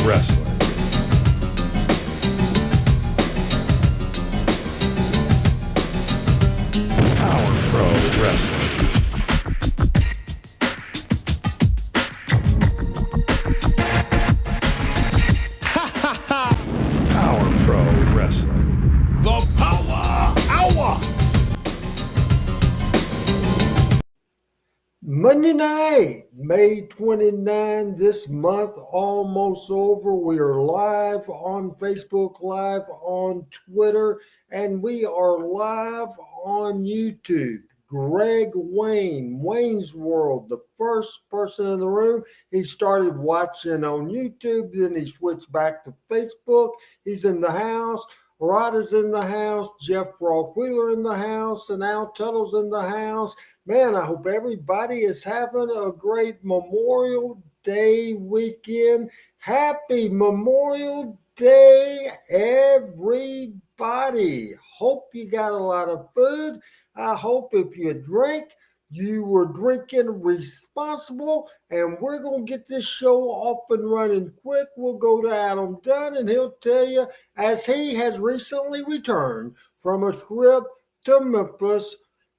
Wrestling. Power Pro Wrestling. Power Pro Wrestling. The Power Hour. Monday night, May 29, this month almost over. We are live on Facebook, live on Twitter, and we are live on YouTube. Greg Wayne, Wayne's World, the first person in the room. He started watching on YouTube, then he switched back to Facebook. He's in the house. Rod is in the house. Jeff Frog Wheeler in the house, and Al Tuttle's in the house. Man, I hope everybody is having a great Memorial Day weekend. Happy Memorial Day, everybody. Hope you got a lot of food. I hope if you drink, you were drinking responsible, and we're going to get this show off and running quick. We'll go to Adam Dunn, and he'll tell you, as he has recently returned from a trip to Memphis,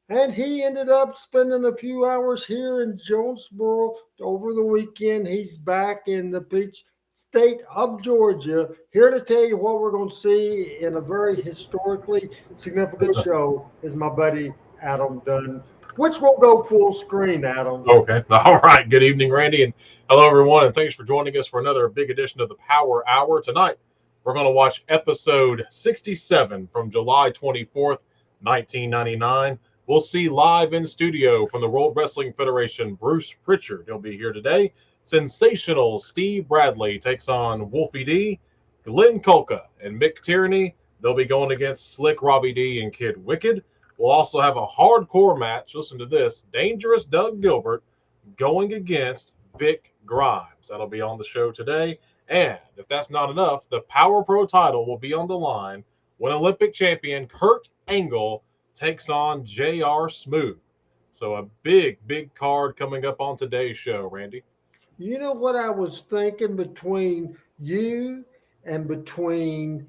and he ended up spending a few hours here in Jonesboro over the weekend. He's back in the beach state of Georgia, here to tell you what we're going to see in a very historically significant show is my buddy Adam Dunn, which will go full screen, Adam. Okay. All right. Good evening, Randy, and hello, everyone, and thanks for joining us for another big edition of the Power Hour. Tonight, we're going to watch episode 67 from July 24th, 1999. We'll see live in studio from the World Wrestling Federation, Bruce Prichard. He'll be here today. Sensational Steve Bradley takes on Wolfie D. Glenn Kolka and Mick Tierney. They'll be going against Slick Robbie D and Kid Wicked. We'll also have a hardcore match. Listen to this. Dangerous Doug Gilbert going against Vic Grimes. That'll be on the show today. And if that's not enough, the Power Pro title will be on the line when Olympic champion Kurt Angle takes on J.R. Smooth. So a big, big card coming up on today's show, Randy. You know what I was thinking between you and between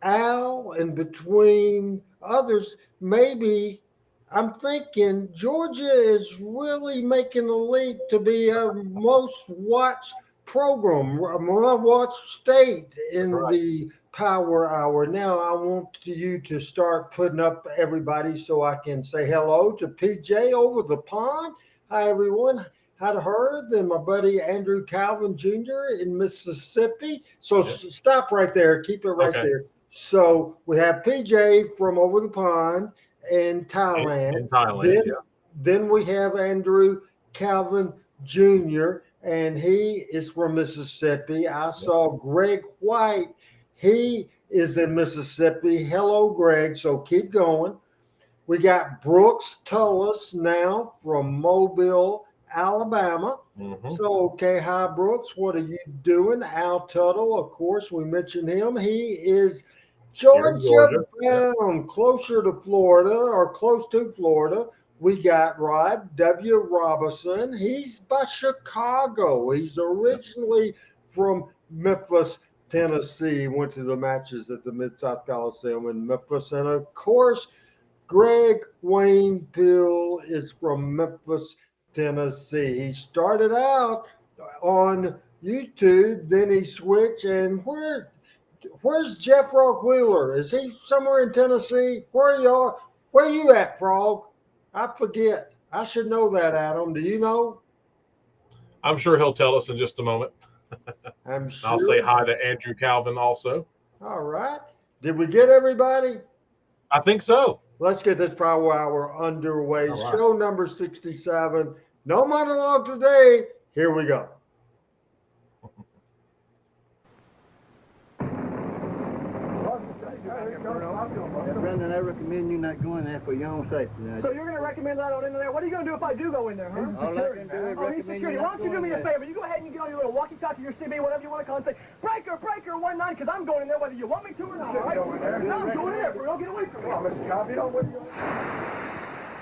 Al and between others? Maybe I'm thinking Georgia is really making a leap to be a most watched program, a watched state in the Power Hour. Now I want you to start putting up everybody so I can say hello to PJ over the pond. Hi, everyone. Had heard, and my buddy Andrew Calvin Jr. in Mississippi. So stop right there. Keep it right there. So we have PJ from over the pond in Thailand. In Thailand, then we have Andrew Calvin Jr., and he is from Mississippi. I saw Greg White. He is in Mississippi. Hello, Greg. So keep going. We got Brooks Tullis now from Mobile, Alabama. So, okay, hi, Brooks. What are you doing? Al Tuttle, of course, we mentioned him. He is Georgia bound, closer to Florida or close to Florida. We got Rod W. Robinson. He's by Chicago. He's originally from Memphis, Tennessee. Went to the matches at the Mid-South Coliseum in Memphis. And, of course, Greg Wayne Pill is from Memphis, Tennessee. He started out on YouTube, then he switched. And where's Jeff Frog Wheeler? Is he somewhere in Tennessee? Where are you at, Frog? I forget. I should know that, Adam. Do you know? I'm sure he'll tell us in just a moment. I'm sure. I'll say hi to Andrew Calvin also. All right. Did we get everybody? I think so. Let's get this Power Hour underway. Right. Show number 67. No monologue today. Here we go. Brendan, I recommend you not going there for your own safety. So you're going to recommend that I don't enter there? What are you going to do if I do go in there, huh? All I can do is recommend security. you Why not don't you do going me a there. favor? You go ahead and you get on your little walkie-talkie, your CB, whatever you want to call it, and say, breaker, 19, because I'm going in there whether you want me to or not. All right? No, I'm going in there. Bro. Get away from me. Mr. Cobb, you don't want to go.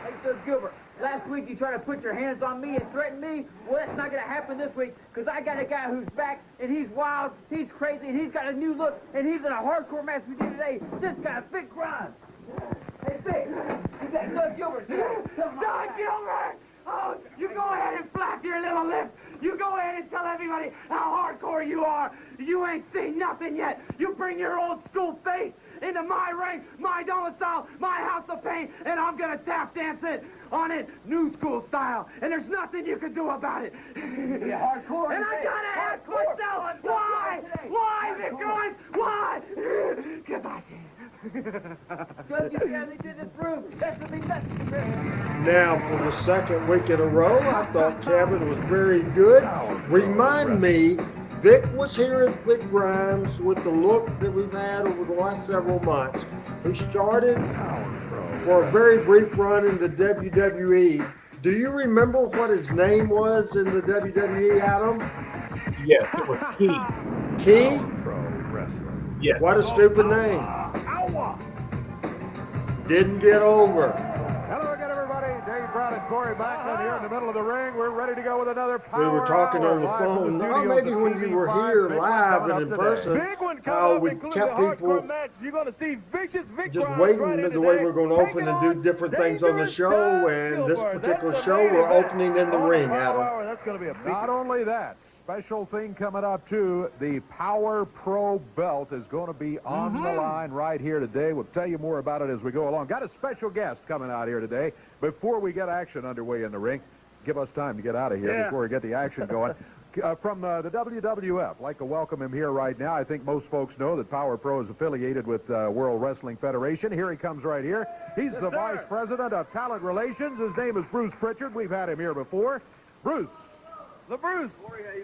Hey, Doug Gilbert, Last week you tried to put your hands on me and threaten me. Well, that's not going to happen this week because I got a guy who's back and he's wild, he's crazy, and he's got a new look, and he's in a hardcore match with you today. This guy's Vic Grimes. Hey, Vic, you got Doug Gilbert here. Doug Gilbert! Oh, you go ahead and flap your little lips. You go ahead and tell everybody how hardcore you are. You ain't seen nothing yet. You bring your old school face into my ring, my domicile, my house of pain, and I'm gonna tap dance it on it new school style. And there's nothing you can do about it. Yeah, hardcore. And I gotta ask myself, why? Why, Vic Grimes? Why? Because I can. Because you barely did this proof. That's the thing. Now, for the second week in a row, I thought Kevin was very good. Remind me, Vic was here as Vic Grimes with the look that we've had over the last several months. He started for a very brief run in the WWE. Do you remember what his name was in the WWE, Adam? Yes, it was Key. Key? Yes. What a stupid name. Didn't get over. Hello again, everybody. Dave Brown and Corey Baxter here in the middle of the ring. We're ready to go with another Power We were talking Hour on the live from phone. the Or studios maybe of when you were TV5. here Big one live coming and in up today. person, Big one coming how up, we including kept the hardcore people match. You're going to see vicious Vic just Grimes waiting right in the way today. we're going to Take open it and do on. different things on the Dangerous show. Doug And this Gilbert. particular That's the show, main we're event. opening in the On ring, Power Adam. Hour, that's going to be a big Not only that, special thing coming up, too. The Power Pro belt is going to be on the line right here today. We'll tell you more about it as we go along. Got a special guest coming out here today. Before we get action underway in the ring, give us time to get out of here before we get the action going. From the WWF, I'd like to welcome him here right now. I think most folks know that Power Pro is affiliated with World Wrestling Federation. Here he comes right here. He's the Vice President of Talent Relations. His name is Bruce Prichard. We've had him here before. Bruce. The Bruce.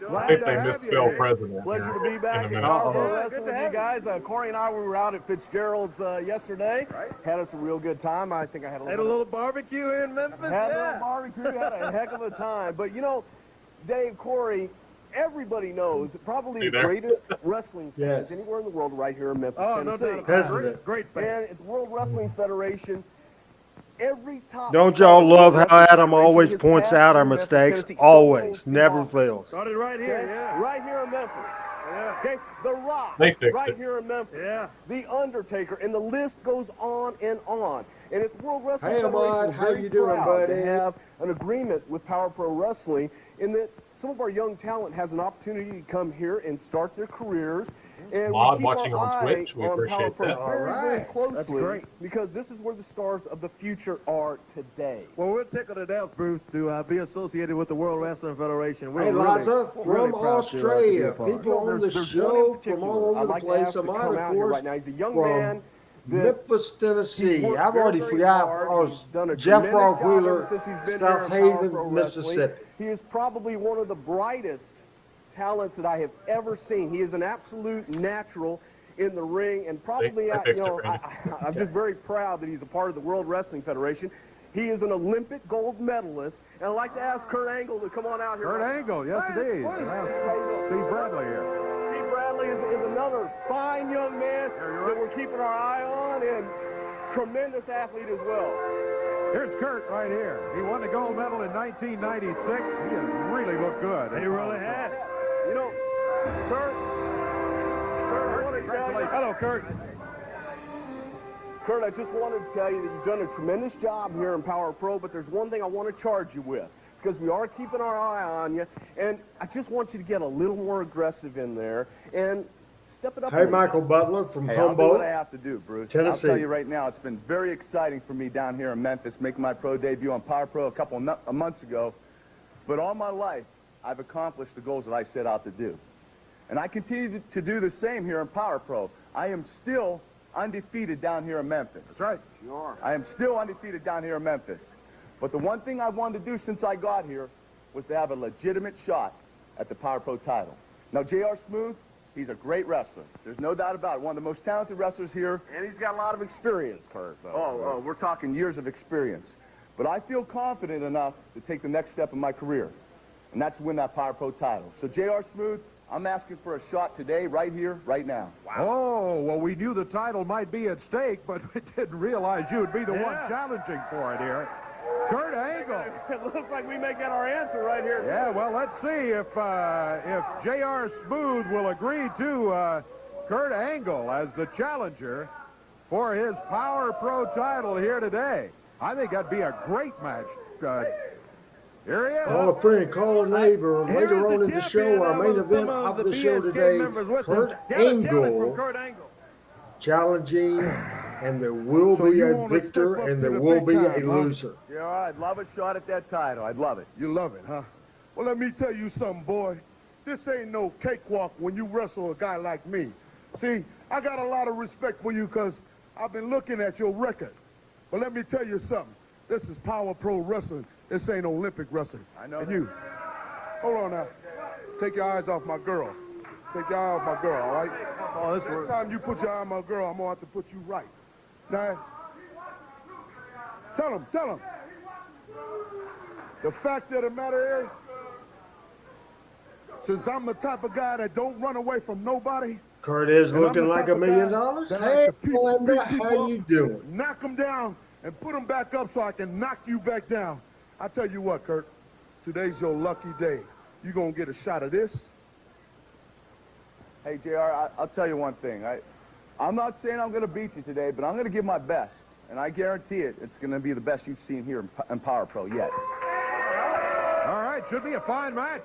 I think they misspelled president. Pleasure to be in back a in minute. Power Pro Wrestling with you guys. Corey and I were out at Fitzgerald's yesterday. Had us a real good time. I think I had a little barbecue in Memphis. Had a little barbecue. Had a heck of a time. But, you know, Dave, Corey, everybody knows probably the greatest wrestling fans anywhere in the world right here in Memphis, Tennessee. Hasn't it? Great fan. And it's World Wrestling Federation. Every top Don't y'all love how Adam always points out our mistakes? Always. Never fails. Started right here, right here in Memphis. Yeah. Okay, The Rock, They fixed right it. here in Memphis. Yeah. The Undertaker, and the list goes on and on. And it's World Wrestling Hey, Federation Ahmad, is how very you doing, proud buddy? to have an agreement with Power Pro Wrestling in that some of our young talent has an opportunity to come here and start their careers. And Mod we keep watching our on eye Twitch, we on appreciate Power Pro that. very, very Alright. closely. That's great. Because this is where the stars of the future are today. Well, we're tickled to death, Bruce, to be associated with the World Wrestling Federation. We're Hey, Liza, really from proud to be a Australia, part. people on the There's one in show from particular all I'd over like the to place. ask to I'm come out, of out here course, right now. He's a young from man that Memphis, Tennessee. worked I've very, already very forgot. hard. He's done a Jeff tremendous job Rockwheeler, ever since he's been South here in Power Haven, Pro Mississippi. Wrestling. He is probably one of the brightest talents that I have ever seen. He is an absolute natural in the ring, and probably, I fixed it, Randy. I'm just very proud that he's a part of the World Wrestling Federation. He is an Olympic gold medalist, and I'd like to ask Kurt Angle to come on out here. Kurt Angle, yes, indeed. Steve Bradley here. Steve Bradley is another fine young man that we're keeping our eye on, and tremendous athlete as well. Here's Kurt right here. He won the gold medal in 1996. He has really looked good. He really has. You know, Kurt, I want to tell you. Hello, Kurt. Kurt, I just wanted to tell you that you've done a tremendous job here in Power Pro, but there's one thing I want to charge you with, because we are keeping our eye on you, and I just want you to get a little more aggressive in there and step it up. Hey, Michael Butler from Hey, I'll do Humboldt, what I have to do, Bruce. Tennessee. I'll tell you right now, it's been very exciting for me down here in Memphis, making my pro debut on Power Pro a couple of months ago. But all my life, I've accomplished the goals that I set out to do. And I continue to do the same here in Power Pro. I am still undefeated down here in Memphis. That's right. I am still undefeated down here in Memphis. But the one thing I wanted to do since I got here was to have a legitimate shot at the Power Pro title. Now, J.R. Smooth, he's a great wrestler. There's no doubt about it. One of the most talented wrestlers here. And he's got a lot of experience, Kurt. Oh, we're talking years of experience. But I feel confident enough to take the next step in my career, and that's to win that Power Pro title. So, J.R. Smooth, I'm asking for a shot today, right here, right now. Oh, well, we knew the title might be at stake, but we didn't realize you would be the one challenging for it here. Kurt Angle. It looks like we may get our answer right here. Yeah, well, let's see if J.R. Smooth will agree to Kurt Angle as the challenger for his Power Pro title here today. I think that'd be a great match. Here he is. Call a friend, call a neighbor. Later on in the show, our main event of the show today, Kurt Angle challenging, and there will be a victor and there will be a loser. Yeah, I'd love a shot at that title. I'd love it. You love it, huh? Well, let me tell you something, boy. This ain't no cakewalk when you wrestle a guy like me. See, I got a lot of respect for you because I've been looking at your record. But let me tell you something. This is Power Pro Wrestling. This ain't Olympic wrestling. I know and that. you, hold on now. Take your eyes off my girl. Take your eye off my girl, all right? Oh, Next time you put your eye on my girl, I'm going to have to put you right. Now, tell him. The fact of the matter is, since I'm the type of guy that don't run away from nobody. Kurt is and looking I'm the like type $1 of million. guy that Hey, likes to Glenda, beat how people you up, doing? knock them down and put them back up so I can knock you back down. I tell you what, Kurt, today's your lucky day. You're going to get a shot of this. Hey, JR, I'll tell you one thing. I'm not saying I'm going to beat you today, but I'm going to give my best. And I guarantee it's going to be the best you've seen here in Power Pro yet. All right, should be a fine match.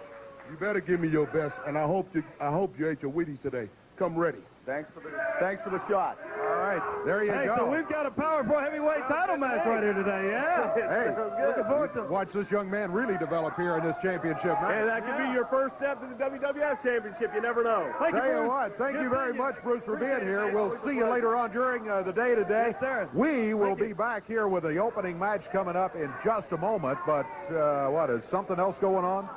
You better give me your best, and I hope you ate your Wheaties today. Come ready. Thanks for the shot. All right, there you Hey, go. so we've got a Power Pro heavyweight title match right here today, yeah? Hey, Looking forward to it. watch this young man really develop here in this championship match. Hey, that could be your first step to the WWF Championship. You never know. Thank you, Tell you Bruce. what, thank Good you very seeing much, Bruce, for being Appreciate it. here. We'll see you later on during the day today. Yes, sir. We will Thank you. be back here with the opening match coming up in just a moment. But what, is something else going on?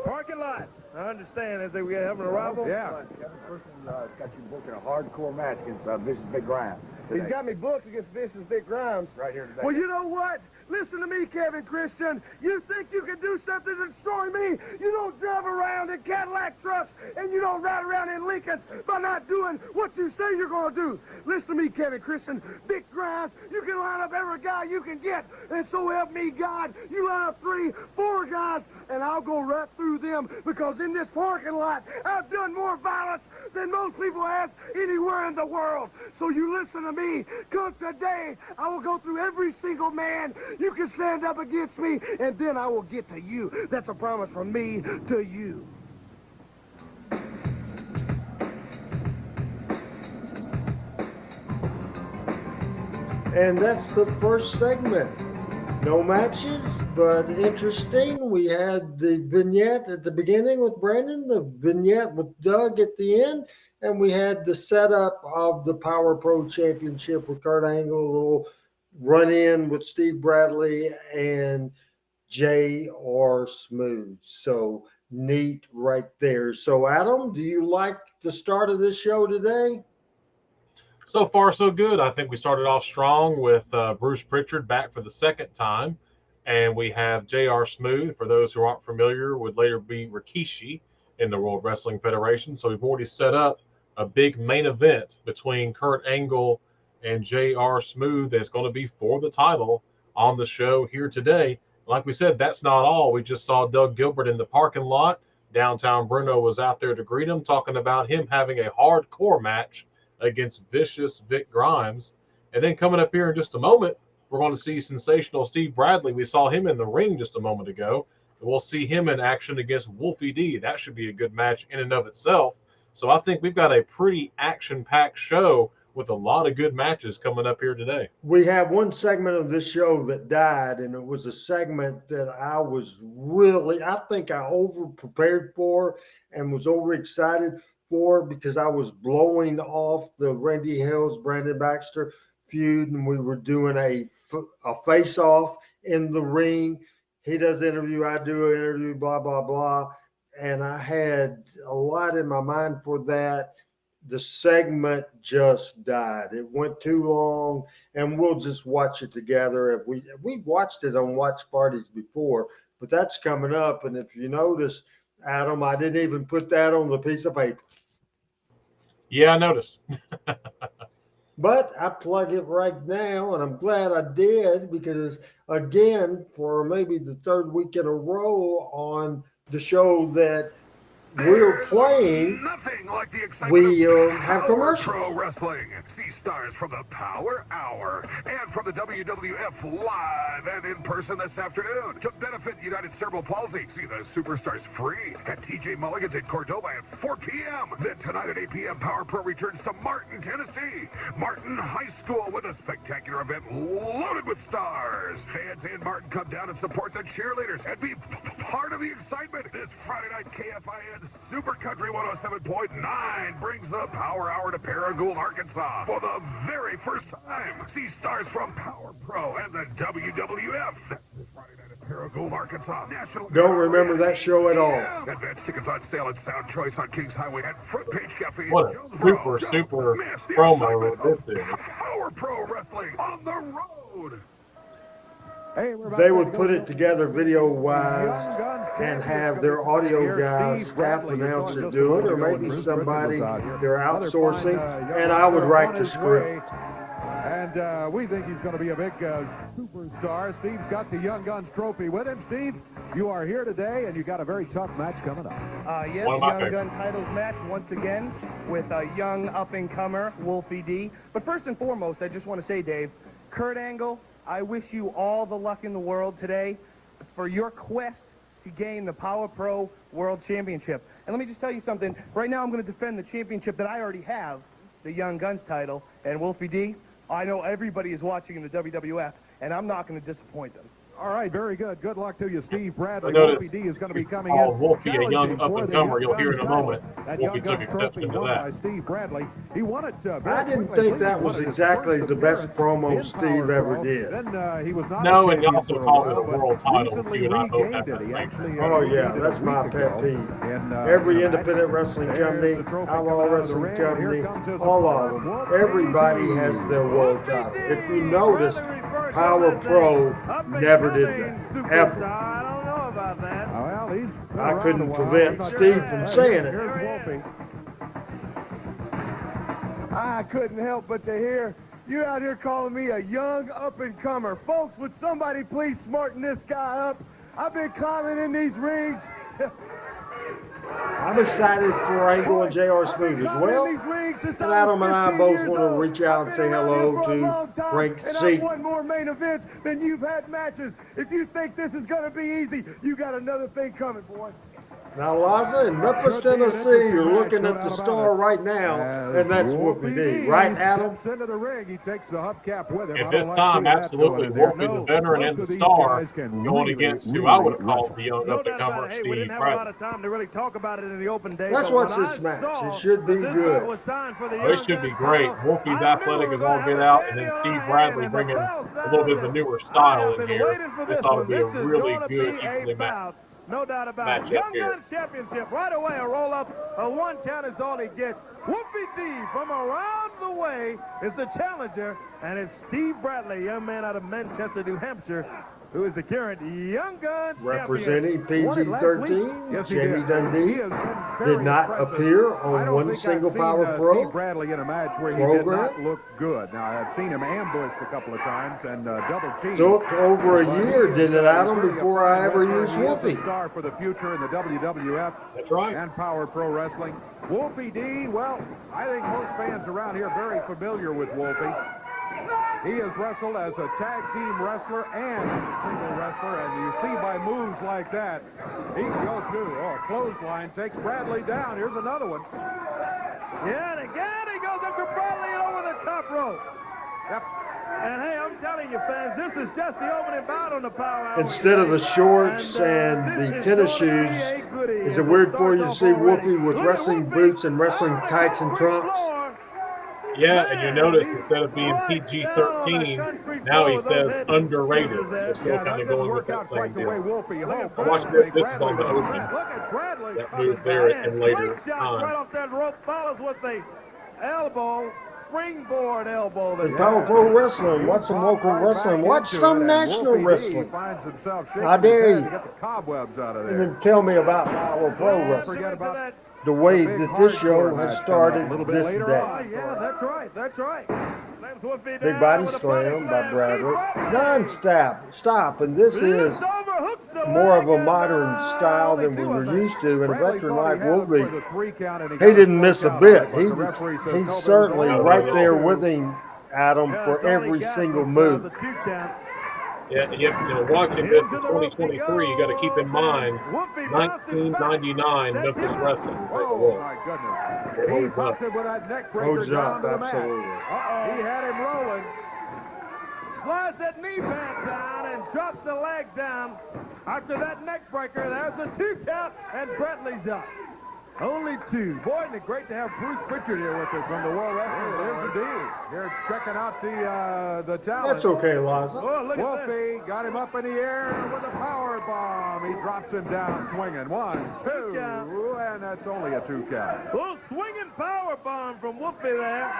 Parking lot. I understand as they were having a rival. Yeah. Every person got you booked in a hardcore match against Vicious Big Grimes. He's got me booked against Vicious Big Grimes. Right here today. Well, you know what? Listen to me, Kevin Christian. You think you can do something to destroy me? You don't drive around in Cadillac trucks and you don't ride around in Lincolns by not doing what you say you're going to do. Listen to me, Kevin Christian. Big Grimes, you can line up every guy you can get. And so help me God, you line up 3, 4 guys, and I'll go right through them because in this parking lot, I've done more violence than most people have anywhere in the world. So you listen to me, because today I will go through every single man you can stand up against me, and then I will get to you. That's a promise from me to you. And that's the first segment. No matches, but interesting. We had the vignette at the beginning with Brandon, the vignette with Doug at the end, and we had the setup of the Power Pro Championship with Kurt Angle, a little run-in with Steve Bradley and J.R. Smooth. So neat right there. So, Adam, do you like the start of this show today? So far, so good. I think we started off strong with Bruce Prichard back for the second time. And we have J.R. Smooth, for those who aren't familiar, would later be Rikishi in the World Wrestling Federation. So we've already set up a big main event between Kurt Angle and J.R. Smooth that's going to be for the title on the show here today. Like we said, that's not all. We just saw Doug Gilbert in the parking lot. Downtown Bruno was out there to greet him, talking about him having a hardcore match against Vicious Vic Grimes. And then coming up here in just a moment, we're going to see sensational Steve Bradley. We saw him in the ring just a moment ago. We'll see him in action against Wolfie D. That should be a good match in and of itself. So I think we've got a pretty action-packed show with a lot of good matches coming up here today. We have one segment of this show that died, and it was a segment that I think I over-prepared for and was overexcited for because I was blowing off the Randy Hales, Brandon Baxter feud, and we were doing a face-off in the ring. He does an interview, I do an interview, blah, blah, blah. And I had a lot in my mind for that. The segment just died. It went too long, and we'll just watch it together. We've watched it on watch parties before, but that's coming up. And if you notice, Adam, I didn't even put that on the piece of paper. Yeah, I noticed. But I plug it right now, and I'm glad I did because, again, for maybe the third week in a row on the show that we're playing, Nothing like the excitement we of have Power commercials. Pro Wrestling. See stars from the Power Hour and from the WWF live and in person this afternoon to benefit United Cerebral Palsy. See the Superstars free at TJ Mulligan's in Cordova at 4 p.m. Then tonight at 8 p.m., Power Pro returns to Martin, Tennessee. Martin High School with a spectacular event loaded with stars. Fans in Martin come down and support the cheerleaders and be part of the excitement. This Friday night, KFIN Super Country 107.9 brings the Power Hour to Paragould, Arkansas for the very first time. See stars from Power Pro and the WWF. That's this Friday night at Paragould, Arkansas. National Don't remember that show at all. Advance tickets on sale at Sound Choice on Kings Highway at Front Page Cafe. What a super promo this is. Power Pro Wrestling on the road. They would put it together video-wise and have their audio guys, staff announcer do it, or maybe somebody they're outsourcing, and I would write the script. And we think he's going to be a big superstar. Steve's got the Young Guns trophy with him. Steve, you are here today, and you got a very tough match coming up. Yes, Young Gun titles match once again with a young up-and-comer, Wolfie D. But first and foremost, I just want to say, Dave, Kurt Angle, I wish you all the luck in the world today for your quest to gain the Power Pro World Championship. And let me just tell you something. Right now I'm going to defend the championship that I already have, the Young Guns title. And Wolfie D, I know everybody is watching in the WWF, and I'm not going to disappoint them. All right, very good. Good luck to you, Steve Bradley. Wolfie D is going to be coming in. Wolfie, a young up-and-comer, you'll hear in a moment. Wolfie took exception to that. Steve Bradley. He won it I didn't think that was exactly the best promo Steve ever did. No, and he also called it a world title, which you and I both have to think. Oh, yeah, that's my pet peeve. Every independent wrestling company, outlaw wrestling company, all of them, everybody has their world title. If you notice, Power Pro never did that, ever. I don't know about that. Well, I couldn't prevent Steve from saying it. I couldn't help but to hear you out here calling me a young up-and-comer. Folks, would somebody please smarten this guy up? I've been climbing in these rings. I'm excited for Angle and J.R. Smooth as well. And Adam and I both want to reach out and say hello to Frank C. One more main event than you've had matches. If you think this is going to be easy, you got another thing coming, boy. Now, Laza, in Memphis, Tennessee, you're looking at the star right now, and that's Wolfie D. Right, Adam? At this time, absolutely, Wolfie, the veteran and the star, going against who I would have called the young up-and-comer, Steve We didn't have a lot Bradley. of time to really talk about it in the open day. Let's watch this match. It should be good. It should be great. Wolfie's athletic as all get out, and then Steve Bradley bringing a little bit of a newer style in here. This ought to be a really good, equally matched. No doubt about it. Young Guns Championship. Right away, a roll-up. A 1 count is all he gets. Wolfie D from around the way is the challenger, and it's Steve Bradley, young man out of Manchester, New Hampshire, who is the current Young Guns Representing champion. PG-13, Jamie Dundee did not appear on one single Power Pro Steve Bradley in a match where he did not look good. Now, I've seen him ambushed a couple of times and double teamed. Took over a year, did it, Adam, before I ever used Wolfie. Star for the future in the WWF. That's right. And Power Pro Wrestling. Wolfie D, well, I think most fans around here are very familiar with Wolfie. He has wrestled as a tag team wrestler and as a single wrestler, and you see by moves like that, he can go through. Oh, a clothesline takes Bradley down. Here's another one. Yeah, and again he goes up to Bradley and over the top rope. Yep. And hey, I'm telling you, fans, this is just the opening bout on the Power Hour. Instead of the shorts and the tennis shoes, is it weird for you to see Wolfie with wrestling boots and wrestling tights and trunks? Yeah, and you notice instead of being PG-13, now he says underrated. So still kind of going with that same deal. Now watch this. This is on the open. That move there in later Right time. off that rope, follows with the elbow, springboard elbow. In Power Pro Wrestling, watch some local wrestling, watch some national wrestling. I dare you. And then tell me about Power Pro Wrestling. The way that this show has started this day. Yeah, that's right. That's right. Big body slam by Bradley. Non-stop, and this is more of a modern style than we were used to. And a veteran like Wolfie, he didn't miss a bit. He's certainly right there with him, Adam, for every single move. Yeah, watching this in 2023, you got to keep in mind 1999 Memphis wrestling. Oh my goodness! He busted with that neck breaker Holds down up, to the absolutely. mat. He had him rolling. Slides that knee pad down and drops the leg down. After that neck breaker, there's a 2 count, and Bradley's up. Only 2. Boy, isn't it great to have Bruce Prichard here with us from the World Wrestling. There's the deal. Here checking out the talent. That's okay, Liza. Oh, Wolfie got him up in the air with a power bomb. He drops him down swinging. 1, 2, and that's only a 2 count. Little swinging power bomb from Wolfie there.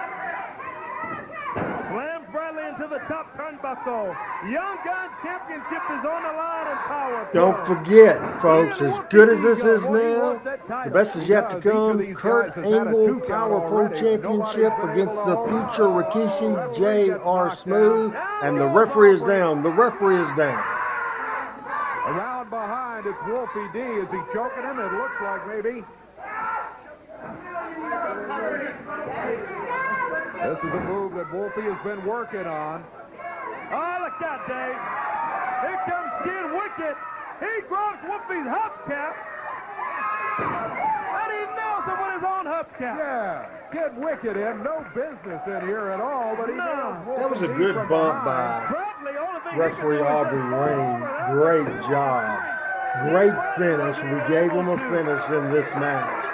Slams Bradley into the top turnbuckle. Young Gun Championship is on the line in power. Don't forget, folks, as good as this is now, the best is yet to come. Kurt Angle Power Pro Championship against the future Rikishi J.R. Smooth. And the referee is down. The referee is down. Around behind, it's Wolfie D. Is he choking him? It looks like maybe. This is a move that Wolfie has been working on. Oh, look out, Dave. Here comes Kid Wicket. He grabs Wolfie's hubcap. And he nails him with his own hubcap. Yeah, Kid Wicket in. No business in here at all, but he nails Wolfie. That was a good bump by referee Aubrey Wayne. Great job. Great finish. We gave him a finish in this match.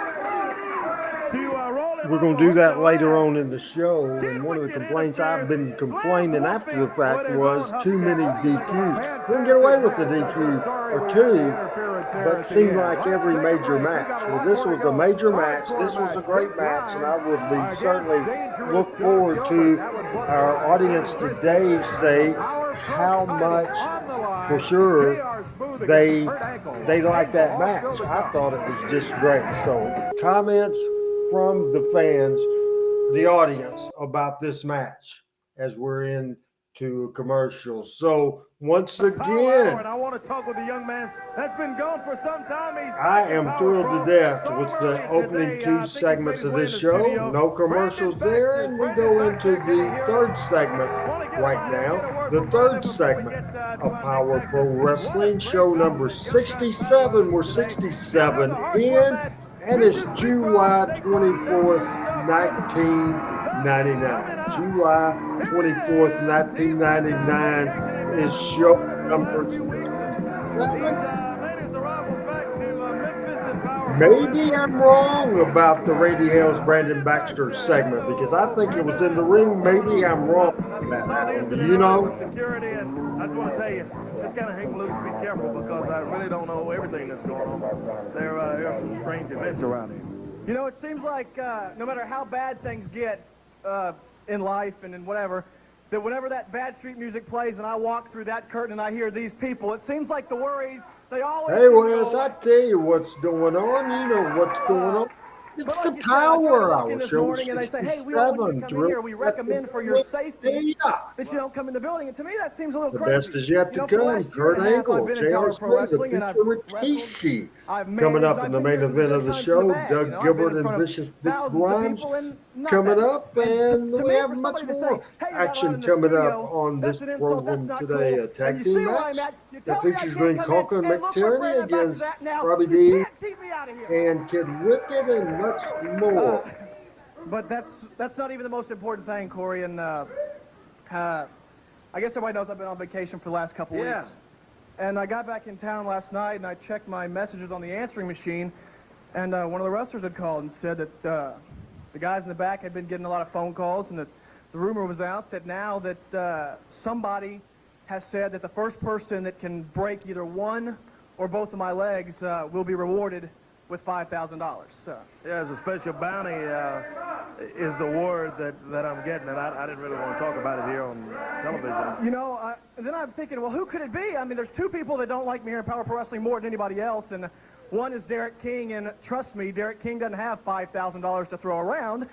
We're going to do that later on in the show, and one of the complaints I've been complaining after the fact was too many DQs. We can get away with the DQ or 2, but it seemed like every major match. Well, this was a major match. This was a great match, and I would be certainly look forward to our audience today say how much, for sure, they like that match. I thought it was just great. So comments from the fans, the audience, about this match as we're into commercials. So once again, I want to talk with a young man that's been gone for some time. I am thrilled to death with the opening 2 segments of this show. No commercials there, and we go into the 3rd segment right now. The 3rd segment of Power Pro Wrestling, show number 67. We're 67 in. And it's July 24th, 1999. July 24th, 1999 is show number 67. Maybe I'm wrong about the Randy Hales, Brandon Baxter segment because I think it was in the ring. Maybe I'm wrong about that. Do you know? Security, and I just want to tell you, just kind of hang loose, be careful, because I really don't know everything that's going on. There are some strange events around here. You know, it seems like no matter how bad things get in life and in whatever, that whenever that bad street music plays and I walk through that curtain and I hear these people, it seems like the worries, they always... Hey, Wes, I tell you what's going on. You know what's going on. It's the Power Hour show 67. We recommend for your safety that you don't come in the building. And to me, that seems a little crazy. The best is yet to come. Kurt Angle, J.R. Smith, the future Rikishi. Coming up in the main event of the show, Doug Gilbert and Vicious Vic Grimes coming up. And we have much more action coming up on this program today. A tag team match that features Glenn Coker and McTierney against Robbie D and Kid Wicket and much more. But that's not even the most important thing, Corey. And I guess everybody knows I've been on vacation for the last couple weeks. And I got back in town last night, and I checked my messages on the answering machine, and one of the wrestlers had called and said that the guys in the back had been getting a lot of phone calls, and that the rumor was out that now that somebody has said that the first person that can break either one or both of my legs will be rewarded with $5,000. Yeah, as a special bounty is the word that I'm getting, and I didn't really want to talk about it here on television. You know, then I'm thinking, well, who could it be? I mean, there's 2 people that don't like me here in Power Pro Wrestling more than anybody else, and one is Derek King, and trust me, Derek King doesn't have $5,000 to throw around.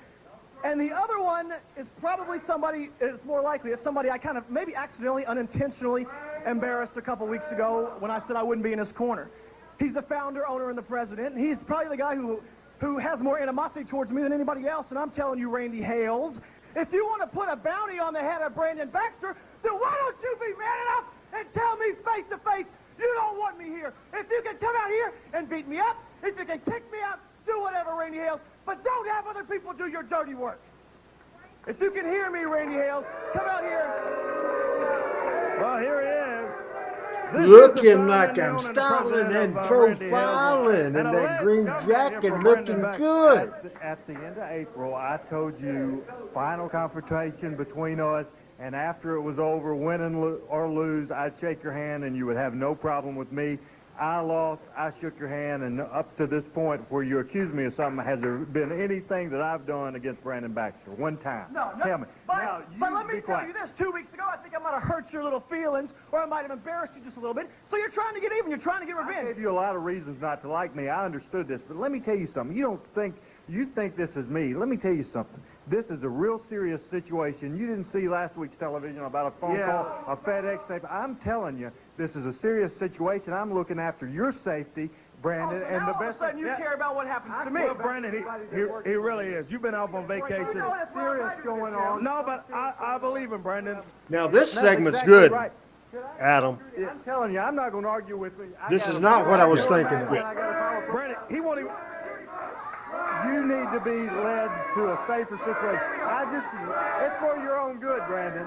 And the other one is probably somebody, it's more likely, it's somebody I kind of maybe accidentally, unintentionally embarrassed a couple weeks ago when I said I wouldn't be in his corner. He's the founder, owner, and the president. And he's probably the guy who has more animosity towards me than anybody else. And I'm telling you, Randy Hales, if you want to put a bounty on the head of Brandon Baxter, then why don't you be man enough and tell me face to face you don't want me here? If you can come out here and beat me up, if you can kick me out, do whatever, Randy Hales, but don't have other people do your dirty work. If you can hear me, Randy Hales, come out here. Well, here he is. Looking like I'm styling and profiling in that green jacket, looking good. At the end of April, I told you final confrontation between us, and after it was over, win or lose, I'd shake your hand and you would have no problem with me. I lost, I shook your hand, and up to this point where you accuse me of something, has there been anything that I've done against Brandon Baxter? One time. No. Tell me. But let me tell you this. 2 weeks ago, I think I might have hurt your little feelings, or I might have embarrassed you just a little bit. So you're trying to get even. You're trying to get revenge. I gave you a lot of reasons not to like me. I understood this. But let me tell you something. You think this is me. Let me tell you something. This is a real serious situation. You didn't see last week's television about a phone call, a FedEx tape. I'm telling you, this is a serious situation. I'm looking after your safety, Brandon, and the best. All of a sudden, you care about what happens to me. Well, Brandon, he really is. You've been off on vacation. Serious going on. No, but I believe him, Brandon. Now, this segment's exactly good, right. Adam. I'm telling you, I'm not going to argue with you. This is not what I was thinking of. Brandon, he won't even. You need to be led to a safer situation. It's for your own good, Brandon.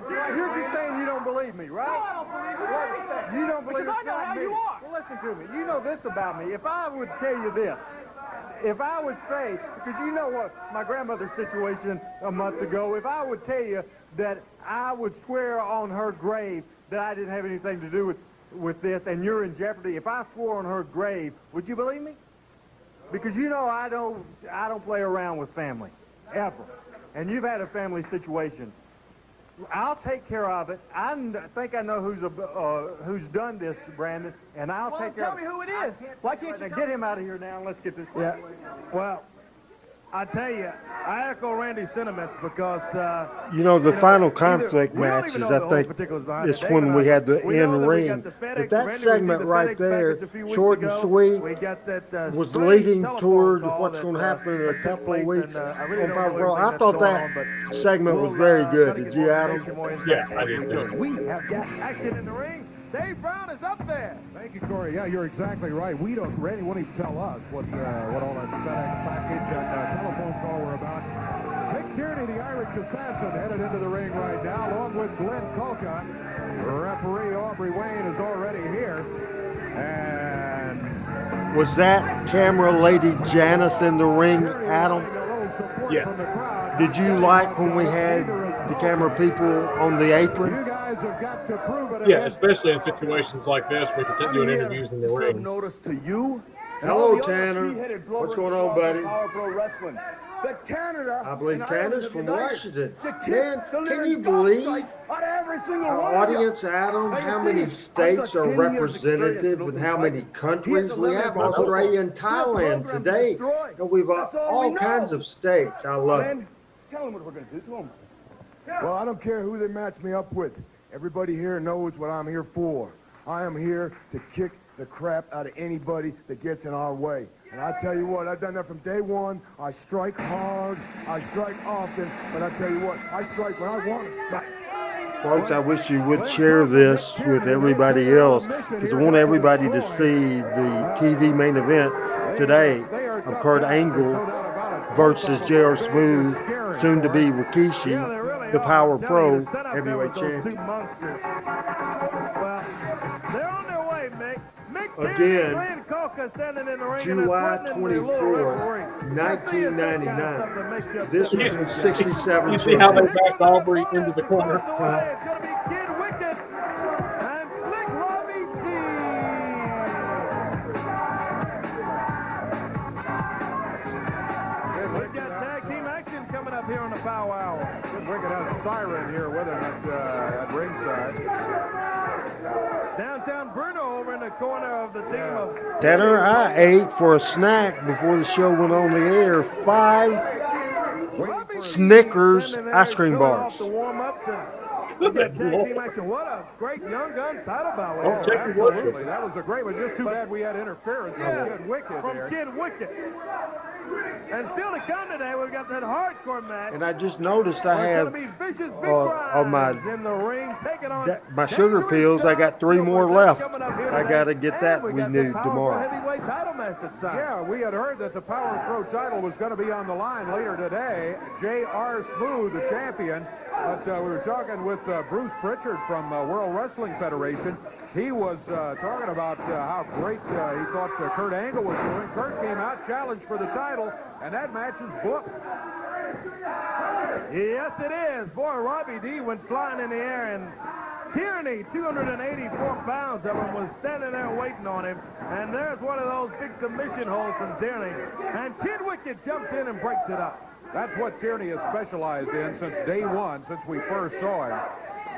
You're just saying you don't believe me, right? No, I don't believe you. You don't believe because I know how you are. Well, listen to me. You know this about me. If I would tell you this, if I would say, because you know what, my grandmother's situation a month ago, if I would tell you that I would swear on her grave that I didn't have anything to do with this and you're in jeopardy, if I swore on her grave, would you believe me? Because you know I don't play around with family, ever. And you've had a family situation. I'll take care of it. I think I know who's done this, Brandon, and I'll take care of it. Tell me who it is. Why can't you get him out of here now and let's get this. Yeah. Well, I tell you, I echo Randy's sentiments because the final conflict matches, I think, is when we had the in-ring. But that segment right there, short and sweet, was leading toward what's going to happen in a couple of weeks on Power Pro. I thought that segment was very good. Did you, Adam? Yeah, I did too. We have got action in the ring. Dave Brown is up there. Thank you, Corey. Yeah, you're exactly right. Randy won't even tell us what all that FedEx package and telephone call were about. Mick Tierney, the Irish assassin, headed into the ring right now, along with Glenn Colca. Referee Aubrey Wayne is already here. And was that camera lady Janice in the ring, Adam? Yes. Did you like when we had the camera people on the apron? Yeah, especially in situations like this where we can do interviews in the ring. Notice to you. Hello, Tanner. What's going on, buddy? Power Pro Wrestling. The Canada. I believe Tanner's from Washington. Man, can you believe our audience, Adam, how many states are represented with how many countries? We have Australia and Thailand today. And we've got all kinds of states. I love it. Tell them what we're going to do to them. Well, I don't care who they match me up with. Everybody here knows what I'm here for. I am here to kick the crap out of anybody that gets in our way. And I tell you what, I've done that from day one. I strike hard, I strike often, but I tell you what, I strike when I want to strike. Folks, I wish you would share this with everybody else, because I want everybody to see the TV main event today of Kurt Angle versus J.R. Smooth, soon to be Rikishi, the Power Pro heavyweight champion. Again, July 24th, 1999. This was in 67. You see how they backed Aubrey into the corner? Here on the Power Hour. We're going to have a siren here with us at ringside. Downtown Bruno over in the corner of the team of... Tanner, I ate for a snack before the show went on the air 5 Snickers ice cream bars. Tag team action. What a great Young Guns title bout. Oh, check your watch. Absolutely. That was a great one. Just too bad we had interference from Kid Wicked from there. Kid Wicked. And still to come today, we've got that hardcore match. And I just noticed I have on my sugar pills, I got 3 more left. I got to get that renewed tomorrow. Yeah, we had heard that the Power Pro title was going to be on the line later today. J.R. Smooth, the champion. But we were talking with Bruce Prichard from World Wrestling Federation. He was talking about how great he thought Kurt Angle was doing. Kurt came out, challenged for the title, and that match is booked. Yes, it is. Boy, Robbie D went flying in the air, and Tierney, 284 pounds of him, was standing there waiting on him. And there's one of those big submission holds from Tierney. And Kid Wicked jumps in and breaks it up. That's what Tierney has specialized in since day one, since we first saw him.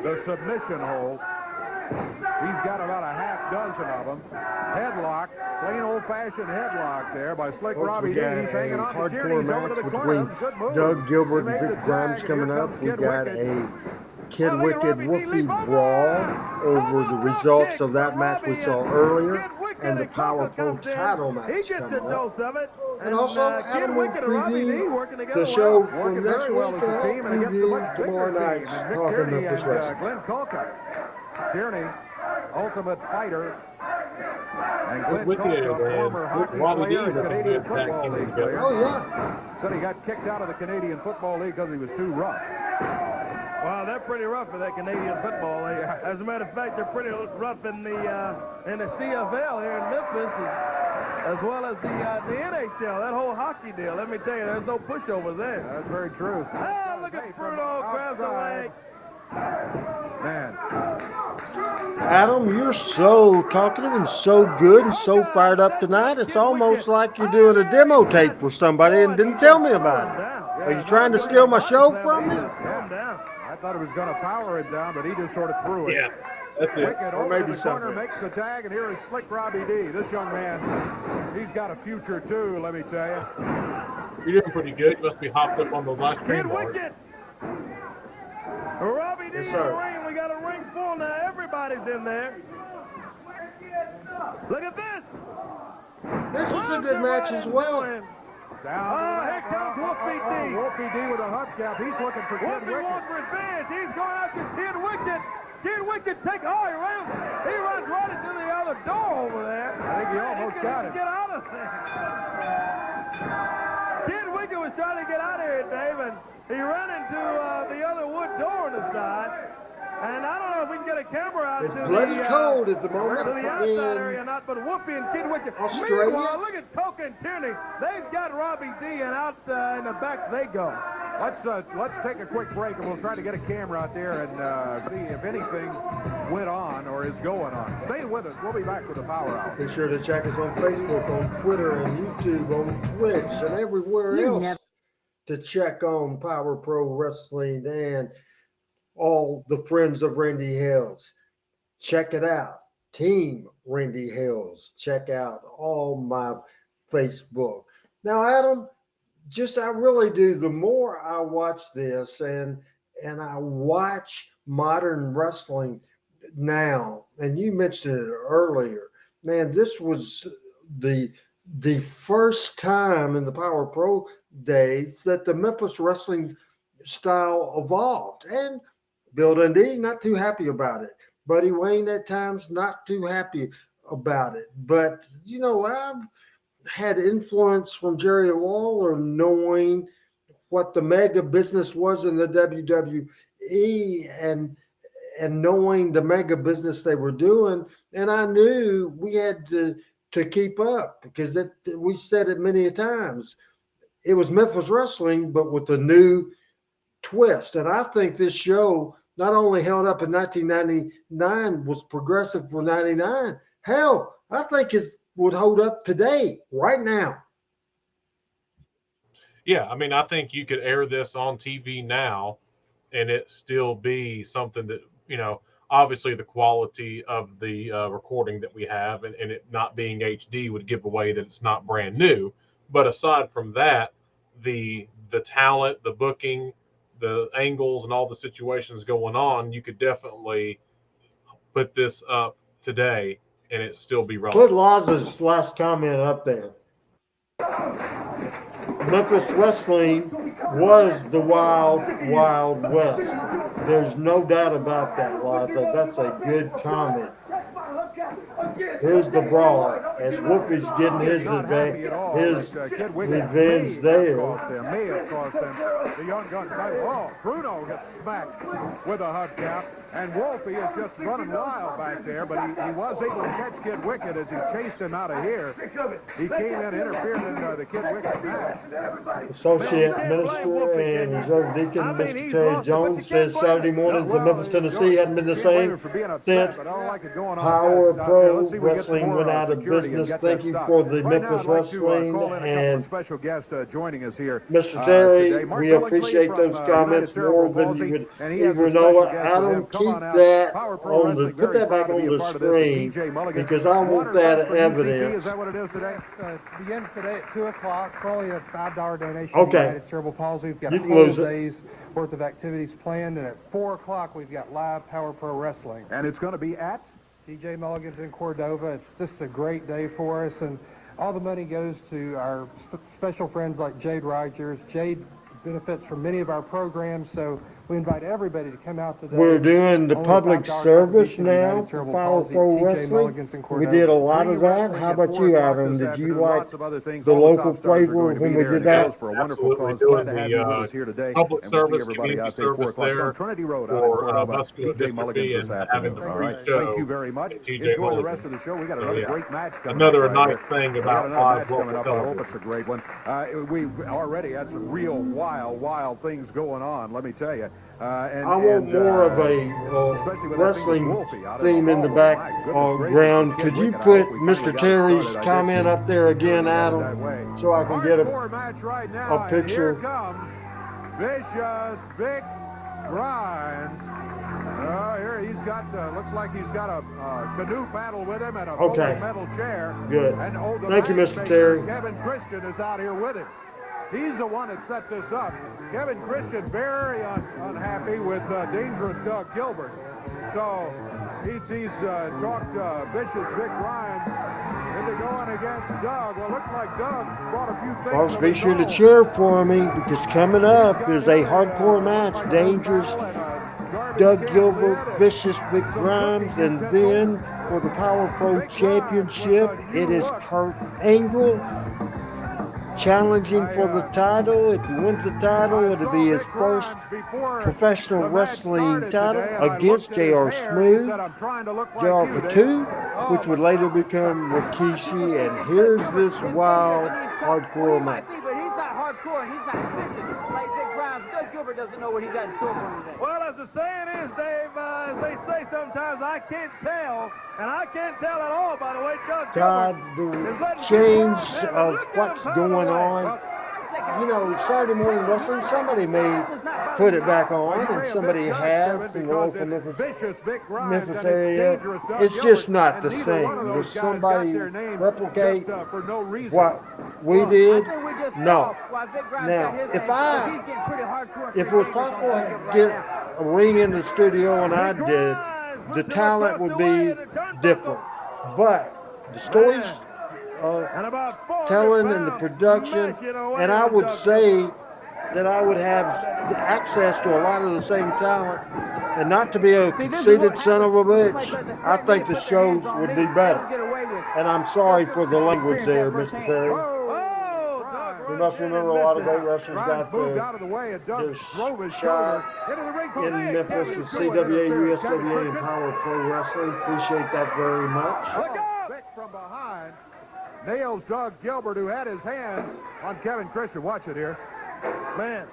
The submission hold. He's got about a half dozen of them. Headlock, plain old-fashioned headlock there by Slick Robbie. We got a hardcore match between Doug Gilbert and Big Grimes coming up. We got a Kid Wicked Whoopie brawl over the results of that match we saw earlier, and the Power Pro title match coming up. And also, Adam will preview the show from next week, and I'll preview tomorrow night's Talking Memphis Wrestling. Glenn Colca, Tierney, Ultimate Fighter, and Glenn Colca, former hockey player in Canadian Football League. Oh, yeah. Said he got kicked out of the Canadian Football League because he was too rough. Wow, they're pretty rough for that Canadian Football League. As a matter of fact, they're pretty rough in the CFL here in Memphis, as well as the NHL, that whole hockey deal. Let me tell you, there's no pushover there. That's very true. Oh, look at Bruno grabs the leg. Man. Adam, you're so talkative and so good and so fired up tonight. It's almost like you're doing a demo tape for somebody and didn't tell me about it. Are you trying to steal my show from me? I thought it was going to power it down, but he just sort of threw it. Yeah, that's it. Wicked Or over maybe the corner, something. makes the tag, and here is Slick Robbie D. This young man, he's got a future too, let me tell you. You're doing pretty good. You must be hopped up on those ice cream Kid bars. Wicked. Robbie D in the ring. We got a ring full now. Everybody's in there. Look at this. This was a good match as well. Down here comes Wolfie D. Wolfie D with a hubcap. He's looking for Kid Wolfie Wicked. wants revenge. He's going after Kid Wicked. Kid Wicked he runs. He runs right into the other door over there. I think he almost got it. Get out of there. Kid Wicked was trying to get out of here, Dave, and he ran into the other wood door on the side. And I don't know if we can get a camera out It's to bloody cold at the to moment the outside in area, not but Whoopi and Kid Wicked. Australia. Meanwhile, look at Coke and Tierney. They've got Robbie D, and out in the back they go. Let's take a quick break, and we'll try to get a camera out there and see if anything went on or is going on. Stay with us. We'll be back with the Power Hour. Be sure to check us on Facebook, on Twitter, and YouTube, on Twitch, and everywhere else to check on Power Pro Wrestling and all the friends of Randy Hales. Check it out. Team Randy Hales. Check out all my Facebook. Now, Adam, I really do. The more I watch this and I watch modern wrestling now, and you mentioned it earlier, man, this was the first time in the Power Pro days that the Memphis wrestling style evolved. And Bill Dundee, not too happy about it. Buddy Wayne at times, not too happy about it. But, I've had influence from Jerry Lawler knowing what the mega business was in the WWE and knowing the mega business they were doing. And I knew we had to keep up because we said it many times. It was Memphis wrestling, but with a new twist. And I think this show not only held up in 1999, was progressive for 99. Hell, I think it would hold up today, right now. Yeah, I mean, I think you could air this on TV now and it still be something that, obviously the quality of the recording that we have and it not being HD would give away that it's not brand new. But aside from that, the the talent, the booking, the angles, and all the situations going on, you could definitely put this up today and it still be relevant. Put Laz's last comment up there. Memphis wrestling was the wild, wild west. There's no doubt about that, Laza. That's a good comment. Here's the brawl as Whoopi's getting his revenge there. May have cost them. The young gun title. Oh, Bruno gets smacked with a hubcap, and Wolfie is just running wild back there, but he was able to catch Kid Wicked as he chased him out of here. He came in and interfered in the Kid Wicked match. Associate Minister and Reserve Deacon Mr. Terry Jones says Saturday mornings in Memphis, Tennessee hadn't been the same since Power Pro Wrestling went out of business. Thank you for the Memphis Wrestling and special guest joining us here. Mr. Terry, we appreciate those comments more than you would even know. Adam, keep that on the, put that back on the screen because I want that evidence. Is that what it is today? Begins today at 2 o'clock. Probably a $5 donation. Okay. United Cerebral Palsy. We've got You a can whole lose it. day's worth of activities planned, and at 4 o'clock we've got live Power Pro Wrestling. And it's going to be at? TJ Mulligan's in Cordova. It's just a great day for us, and all the money goes to our special friends like Jade Rogers. Jade benefits from many of our programs, so we invite everybody to come out today. We're doing the Only public $5 service contribution to United now for Cerebral Power Palsy. Pro TJ Wrestling. Mulligan's in We Cordova. did a lot of that. How about you, Adam? Did you like the local flavor when we did that? Absolutely doing the public service, community service there for muscular dystrophy and having the free show. Thank you very much. TJ Enjoy the Mulligan. rest of the show. We got another great match coming Another up. nice thing about live local I hope television. it's a great one. We've already had some real wild things going on, let me tell you. I want more of a wrestling theme in the background. Could you put Mr. Terry's comment up there again, Adam, so I can get a picture? Here comes Vicious Vic Grimes. Here he's got, looks like he's got a canoe paddle with him and a metal chair. Good. And, Thank you, Mr. Terry. Kevin Christian is out here with him. He's the one that set this up. Kevin Christian very unhappy with dangerous Doug Gilbert. So he's talked Vicious Vic Grimes into going against Doug. Well, looks like Doug brought a few things. Folks, be sure to cheer for me because coming up is a hardcore match. Dangerous Doug Gilbert, Vicious Vic Grimes, and then for the Power Pro Championship, it is Kurt Angle challenging for the title. If he wins the title, it'll be his first professional wrestling title against J.R. Smooth, J.R. Patu, which would later become Rikishi. And here's this wild hardcore match. But he's not hardcore. He's not vicious like Vic Grimes. Doug Gilbert doesn't know what he's got in store for him today. Well, as the saying is, Dave, as they say sometimes, I can't tell, and I can't tell at all, by the way, Doug Todd, the change of what's going on. You know, Saturday morning wrestling, somebody may put it back on, and somebody has in the local Memphis area. It's just not the same. Will somebody replicate what we did? No. Now, if it was possible to get a ring in the studio and I did, the talent would be different. But the stories telling and the production, and I would say that I would have access to a lot of the same talent, and not to be a conceited son of a bitch. I think the shows would be better. And I'm sorry for the language there, Mr. Perry. We must remember a lot of great wrestlers got their shot in Memphis with CWA, USWA, and Power Pro Wrestling. Appreciate that very much. From behind, nails Doug Gilbert, who had his hand on Kevin Christian. Watch it here. Man.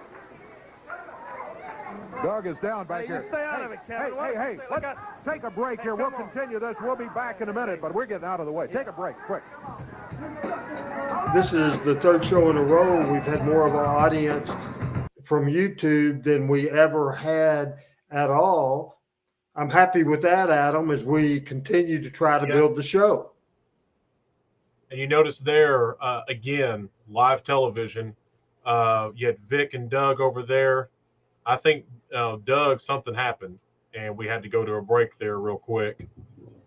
Doug is down back here. Stay out of it, Kevin. Hey, let's take a break here. We'll continue this. We'll be back in a minute, but we're getting out of the way. Take a break, quick. This is the third show in a row. We've had more of our audience from YouTube than we ever had at all. I'm happy with that, Adam, as we continue to try to build the show. And you notice there, again, live television, You had Vic and Doug over there. I think Doug, something happened, and we had to go to a break there real quick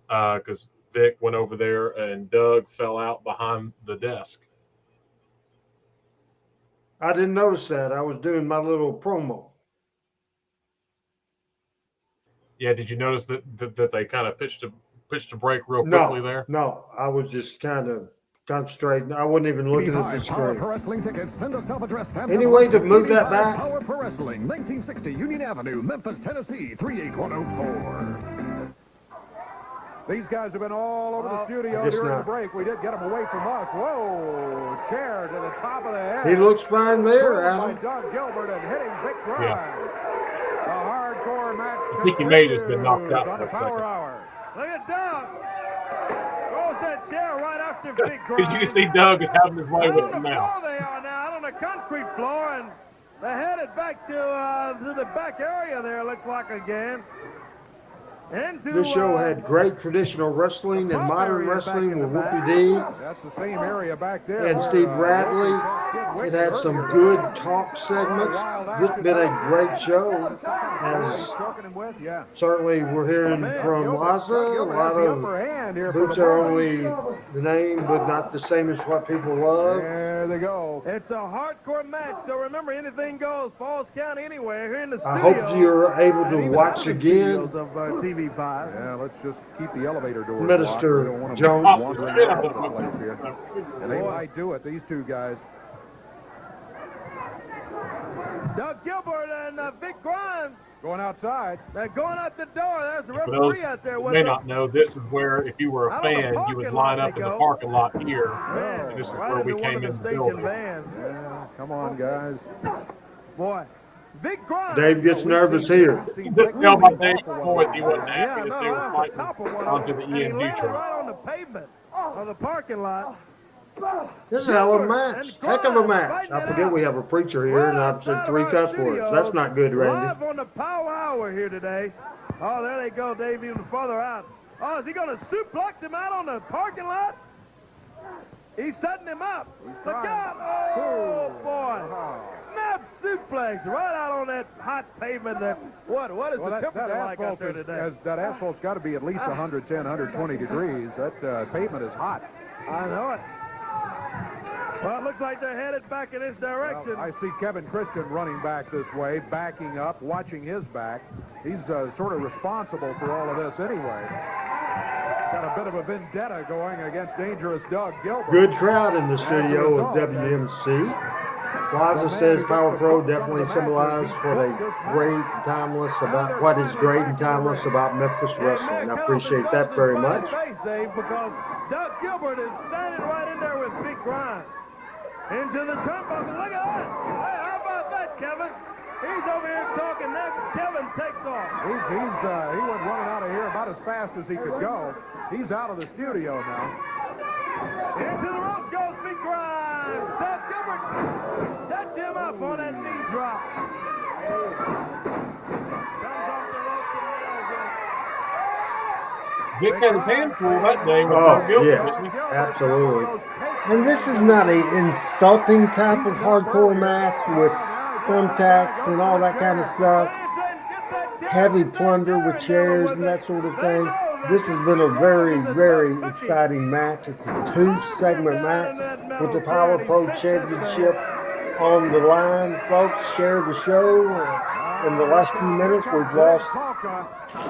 because Vic went over there and Doug fell out behind the desk. I didn't notice that. I was doing my little promo. Yeah, did you notice that they kind of pitched a break real quickly there? No, I was just kind of concentrating. I wasn't even looking at the screen. Any way to move that back? Power Pro Wrestling, 1960 Union Avenue, Memphis, Tennessee, 38104. These guys have been all over the studio during the break. We did get them away from us. Whoa, chair to the top of the head. He looks fine there, Adam. By Doug Gilbert and hitting Vic Grimes. Yeah. A hardcore match. I think he may have just been knocked out on the for a Power second. Hour. Look at Doug. Goes that chair right after Vic Grimes. Because you can see Doug is having his way with him now. They are now out on the concrete floor, and they're headed back to the back area there, looks like again. This show had great traditional wrestling and modern wrestling with Whoopi D. That's the same area back there. And Steve Bradley. It had some good talk segments. This has been a great show. As certainly we're hearing from Laza. A lot of boots are only the name, but not the same as what people love. There they go. It's a hardcore match, so remember, anything goes. Falls Count anywhere here in the studio. I hope you're able to watch again. Of TV5. Yeah, let's just keep the elevator doors Minister locked. We don't want Jones. them wandering all over the place here. And they might do it, these two guys. Doug Gilbert and Vic Grimes. Going outside. They're going out the door. There's a For those referee out there who with may them. not know, this is where, if you were a fan, you would line up in the parking lot here. And this is where we came in the building. Yeah, come on, guys. Boy. Vic Grimes. Dave gets nervous here. Just tell by Dave's voice he wasn't happy that they were fighting onto the EMG truck. Right on the pavement of the parking lot. This is a hell of a match. Heck of a match. I forget we have a preacher here, and I've said 3 cuss words. That's not good, Randy. Live on the Power Hour here today. Oh, there they go, Dave, even further out. Oh, is he going to suplex him out on the parking lot? He's setting him up. Look out. Oh, boy. Snap suplex right out on that hot pavement. What is the temperature like out there today? That asphalt's got to be at least 110, 120 degrees. That pavement is hot. I know it. Well, it looks like they're headed back in this direction. Well, I see Kevin Christian running back this way, backing up, watching his back. He's sort of responsible for all of this anyway. Got a bit of a vendetta going against dangerous Doug Gilbert. Good crowd in the studio of WMC. Plaza says Power Pro definitely symbolized what is great and timeless about Memphis wrestling. I appreciate that very much. Because Doug Gilbert is standing right in there with Vic Grimes. Into the turnbuckle. Look at that. Hey, how about that, Kevin? He's over here talking next. Kevin takes off. He went running out of here about as fast as he could go. He's out of the studio now. Into the rope goes Vic Grimes. Doug Gilbert set him up on that knee drop. Comes off the rope to the Vic had his hand full that day with Doug Gilbert. Yeah, absolutely. And this is not an insulting type of hardcore match with thumbtacks and all that kind of stuff. Heavy plunder with chairs and that sort of thing. This has been a very, very exciting match. It's a 2-segment match with the Power Pro Championship on the line. Folks, share the show. In the last few minutes, we've lost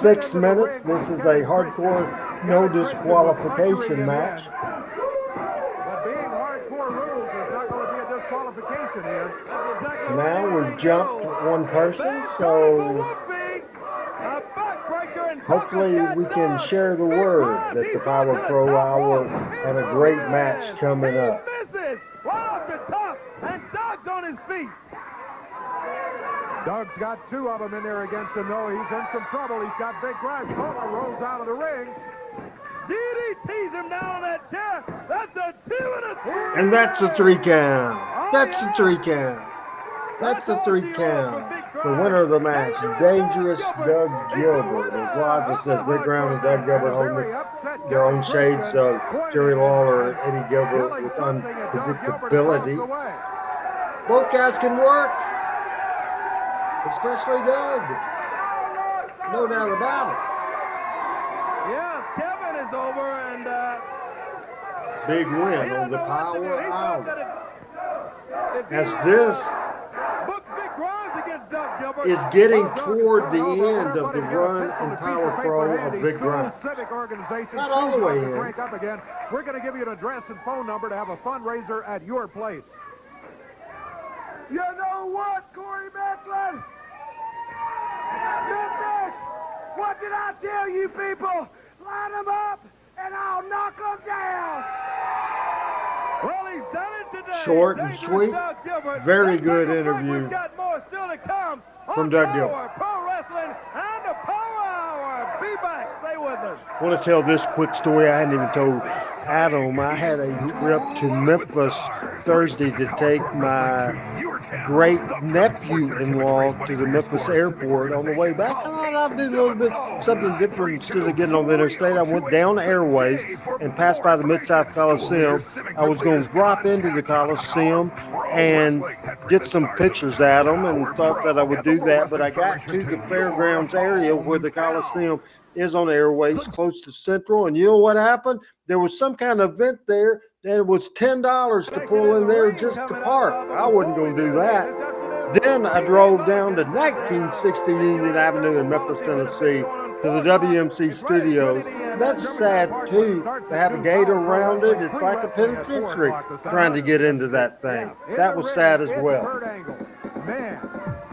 6 minutes. This is a hardcore no disqualification match. But being hardcore rules, there's not going to be a disqualification here. Now we've jumped one person, so hopefully we can share the word that the Power Pro Hour had a great match coming up. Wow, the top, and Doug's on his feet. Doug's got 2 of them in there against him, though. He's in some trouble. He's got Big Grimes. Rolls out of the ring. DDT's him down on that chair. That's a 2 and a 3. And that's a 3 count. That's a 3 count. That's a 3 count. The winner of the match, Dangerous Doug Gilbert. As Liza says, Big Grimes and Doug Gilbert holding their own shades of Jerry Lawler and Eddie Gilbert with unpredictability. Both guys can work, especially Doug. No doubt about it. Yeah, Kevin is over, and Big win on the Power Hour. As this is getting toward the end of the run in Power Pro of Big Grind. Not all the way in. We're going to give you an address and phone number to have a fundraiser at your place. You know what, Corey Macklin? Memphis, what did I tell you people? Line them up, and I'll knock them down. Well, he's done it today. Short and sweet. Very good interview from Doug Gilbert. Pro Wrestling and the Power Hour. Be back. Stay with us. I want to tell this quick story I hadn't even told Adam. I had a trip to Memphis Thursday to take my great nephew-in-law to the Memphis airport. On the way back, I thought I'd do a little bit something different. Instead of getting on the interstate, I went down the airways and passed by the Mid-South Coliseum. I was going to drop into the Coliseum and get some pictures at them, and thought that I would do that, but I got to the fairgrounds area where the Coliseum is on the airways, close to Central, and you know what happened? There was some kind of event there, and it was $10 to pull in there just to park. I wasn't going to do that. Then I drove down to 1960 Union Avenue in Memphis, Tennessee, to the WMC studios. That's sad, too, to have a gate around it. It's like a penitentiary trying to get into that thing. That was sad as well. Man,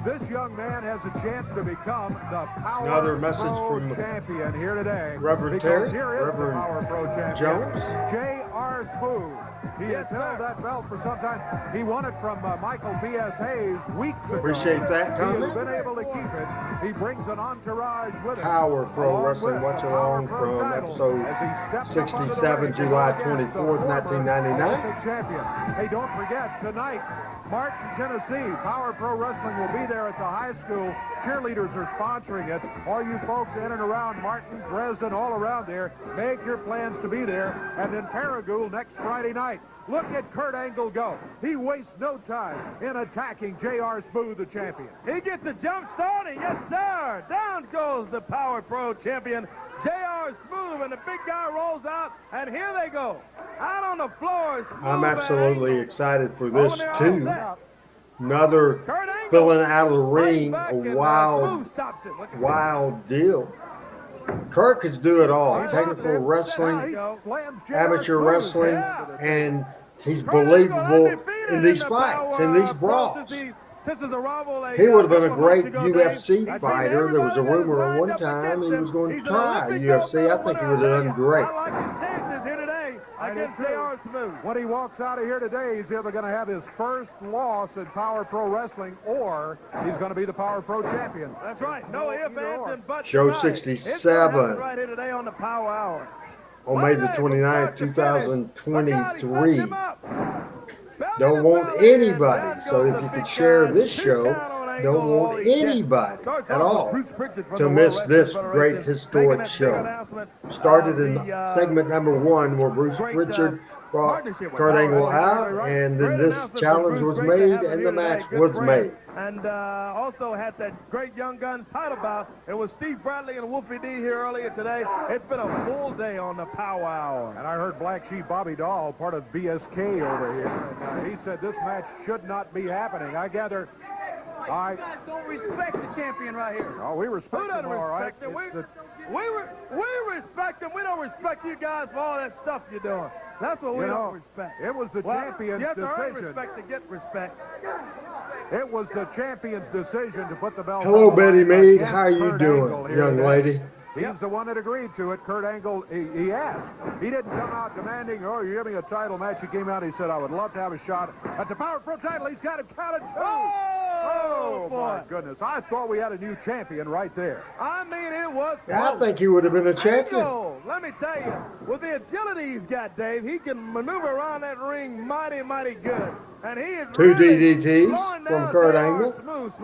this young man has a chance to become the Power Another message Pro from champion here today. Reverend Terry, Reverend Power Pro champion, Jones. J.R. Smooth. He has held that belt for some time. He won it from Michael B.S. Hayes weeks ago. Appreciate that comment. He has been able to keep it. He brings an entourage with him. Power Pro Wrestling Watch Along from episode 67, July 24th, 1999. Hey, don't forget, tonight, Martin, Tennessee, Power Pro Wrestling will be there at the high school. Cheerleaders are sponsoring it. All you folks in and around Martin, Dresden, all around there, make your plans to be there. And then Paragould next Friday night. Look at Kurt Angle go. He wastes no time in attacking J.R. Smooth, the champion. He gets a jump starting. Yes, sir. Down goes the Power Pro champion, J.R. Smooth, and the big guy rolls out, and here they go. Out on the floor. I'm absolutely excited for this, too. Another filling out of the ring, a wild deal. Kurt could do it all. Technical wrestling, amateur wrestling, and he's believable in these fights, in these brawls. He would have been a great UFC fighter. There was a rumor at one time he was going to try UFC. I think he would have done great. When he walks out of here today, he's either going to have his first loss in Power Pro Wrestling, or he's going to be the Power Pro champion. That's right. No ifs, ands, and buts. Show 67 right here today on the Power Hour. on May the 29th, 2023. Don't want anybody. So if you could share this show, don't want anybody at all to miss this great historic show. Started in segment number 1 where Bruce Prichard brought Kurt Angle out, and then this challenge was made and the match was made. And also had that great Young Guns title bout. It was Steve Bradley and Wolfie D here earlier today. It's been a full day on the Power Hour. And I heard Black Sheep Bobby Dahl, part of BSK over here, and he said this match should not be happening. I gather... You guys don't respect the champion right here. Oh, we respect him, all right. We respect him. We don't respect you guys for all that stuff you're doing. That's what we don't respect. It was the champion's you have to earn decision. respect to get respect. It was the champion's decision to put the belt. Hello, on Betty Mead. against How are you Kurt doing, Angle here young today. lady? He's the one that agreed to it. Kurt Angle, he asked. He didn't come out demanding, oh, you give me a title match. He came out, he said, I would love to have a shot at the Power Pro title. He's got it counted, too. Oh, my goodness. I thought we had a new champion right there. I mean, it was I think he would have been a champion. Angle, let me tell you, with the agility he's got, Dave, he can maneuver around that ring mighty, mighty good. And he is 2 really DDTs from Kurt Angle.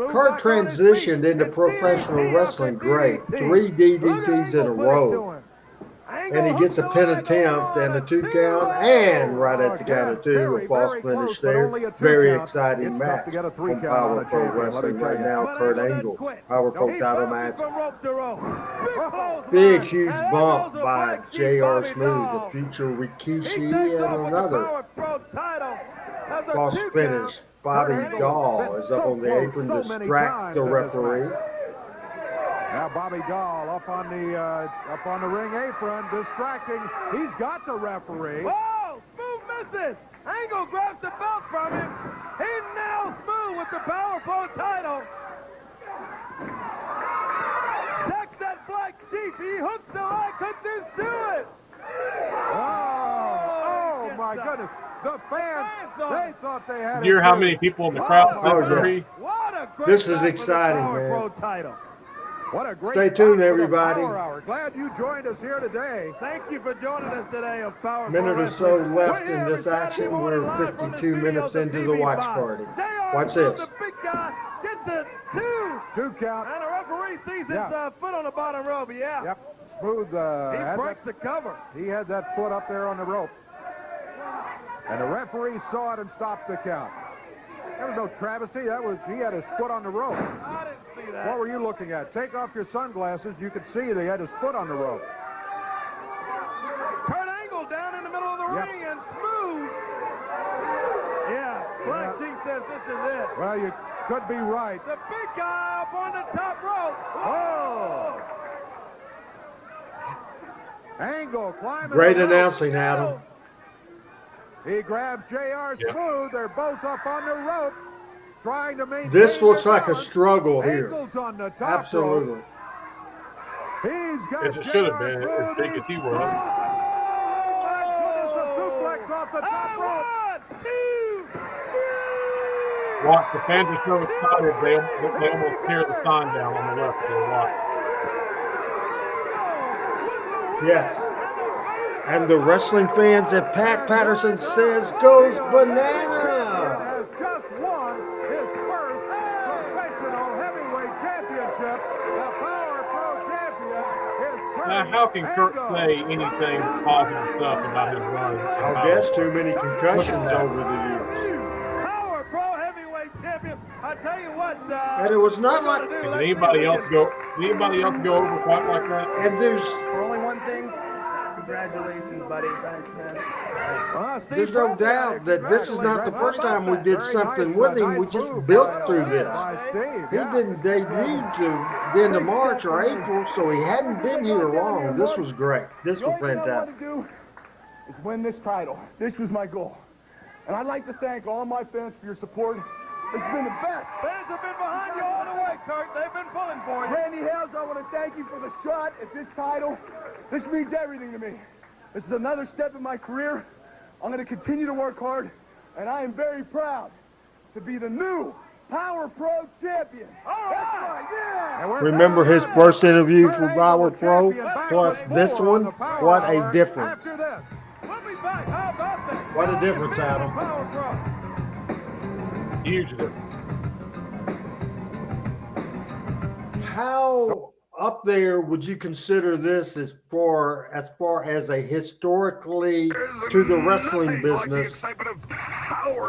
Kurt transitioned into professional wrestling great. 3 DDTs in a row. and he gets a pin attempt and a 2 count, and right at the count of 2, a false finish there. Very exciting match on Power Pro Wrestling right now. Kurt Angle, Power Pro title match. Big, huge bump by J.R. Smooth, the future Rikishi, and another false finish. Bobby Dahl is up on the apron to distract the referee. Now Bobby Dahl up on the ring apron, distracting. He's got the referee. Whoa! Smooth misses! Angle grabs the belt from him. He nails Smooth with the Power Pro title. Decks that black sheep. He hooks the leg. Could this do it? Oh my goodness. The fans, they thought they had it. You hear how many people in the crowd? Oh, yeah. What a great This is job for the exciting, Power man. Pro title. What a great Stay tuned, spot for the everybody. Power Hour. Glad you joined us here today. Thank you for joining us today of Power Minute Pro or so Wrestling. left We're in here this every action. Saturday We're morning live from the 52 minutes studios of into the watch TV5. party. JR Watch Smooth, this. The big guy gets a 2 count. and the referee sees his Yeah. foot on the bottom rope. Yeah. Yep. Smooth. He breaks the cover. He had that foot up there on the rope. And the referee saw it and stopped the count. There was no travesty. He had his foot on the rope. I didn't see that. What were you looking at? Take off your sunglasses. You could see that he had his foot on the rope. Kurt Angle down in the middle of the Yep. ring and Smooth. Yeah, Black Sheep says this is it. Well, you could be right. The big guy up on the top rope. Oh! Angle climbing. Great the rope. announcing, Adam. He grabs J.R. Yep. Smooth. They're both up on the rope, trying to maintain This looks their like a balance. struggle here. Angle's on the top Absolutely. rope. He's got As it should have J.R. been, Smooth. as big as he was. Oh, my goodness, a suplex off the top rope. 1, 2, 3. Watch, the fans are so excited, they almost tear the sign down on the left there. Watch. Yes. And the wrestling fans at Pat Patterson says goes banana. Has just won his first professional heavyweight championship. The Power Pro champion is Now, how can Kurt say anything but positive stuff about his run? I guess too many concussions over the years. Power Pro heavyweight champion. I tell you what. And it was not like, Did anybody else go over quite like that? and there's For only one thing, congratulations, buddy. Thanks, man. there's no doubt that this is not the first time we did something with him. We just built through this. He didn't debut to the end of March or April, so he hadn't been here long. This was great. This was The only thing I fantastic. want to do is win this title. This was my goal. And I'd like to thank all my fans for your support. It's been the best. Fans have been behind you all the way, Kurt. They've been pulling for you. Randy Hales, I want to thank you for the shot at this title. This means everything to me. This is another step in my career. I'm going to continue to work hard, and I am very proud to be the new Power Pro champion. All That's right. right, yeah. Remember his first interview for Power Pro plus this one? What a difference. We'll be back. How about that? What a difference, Adam. Power Pro. Huge difference. How up there would you consider this as far as a historically to the wrestling business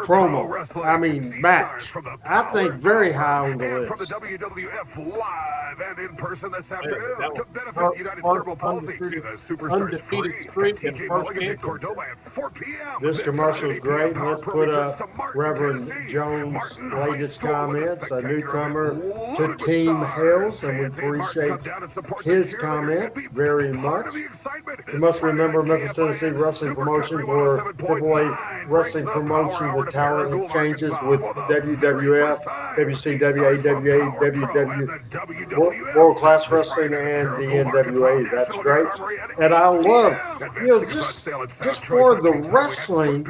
promo? I mean, match. I think very high on the From the list. WWF live and in person this afternoon that to was benefit United Cerebral Palsy. See the Superstars undefeated free streak at in TJ first Mulligan in entry. Cordova at 4 p.m. This commercial is great. Power Let's Pro put returns up to Martin, Reverend Tennessee. Jones' Martin latest High School with comments, a spectacular newcomer event. to Loaded with Team stars. Hales, and we Fans and Martin appreciate come down and support his the cheerleaders comment and be very part much. of the excitement. You must Friday remember night, Memphis, Tennessee KFIN wrestling Super promotion Country for 107.9 AAA wrestling brings the promotion Power Hour with to talent Paragould exchanges Arkansas with for the very WWF, first time. WCW, AWA, Power Pro and WW, the WWF. World Class Wrestling, and the NWA. That's great. And I love, just for the wrestling,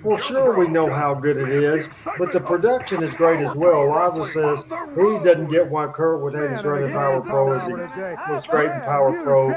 well, sure, we know how good it is, but the production is great as well. Liza says he doesn't get why Kurt would have his running Power Pro as he was great in Power Pro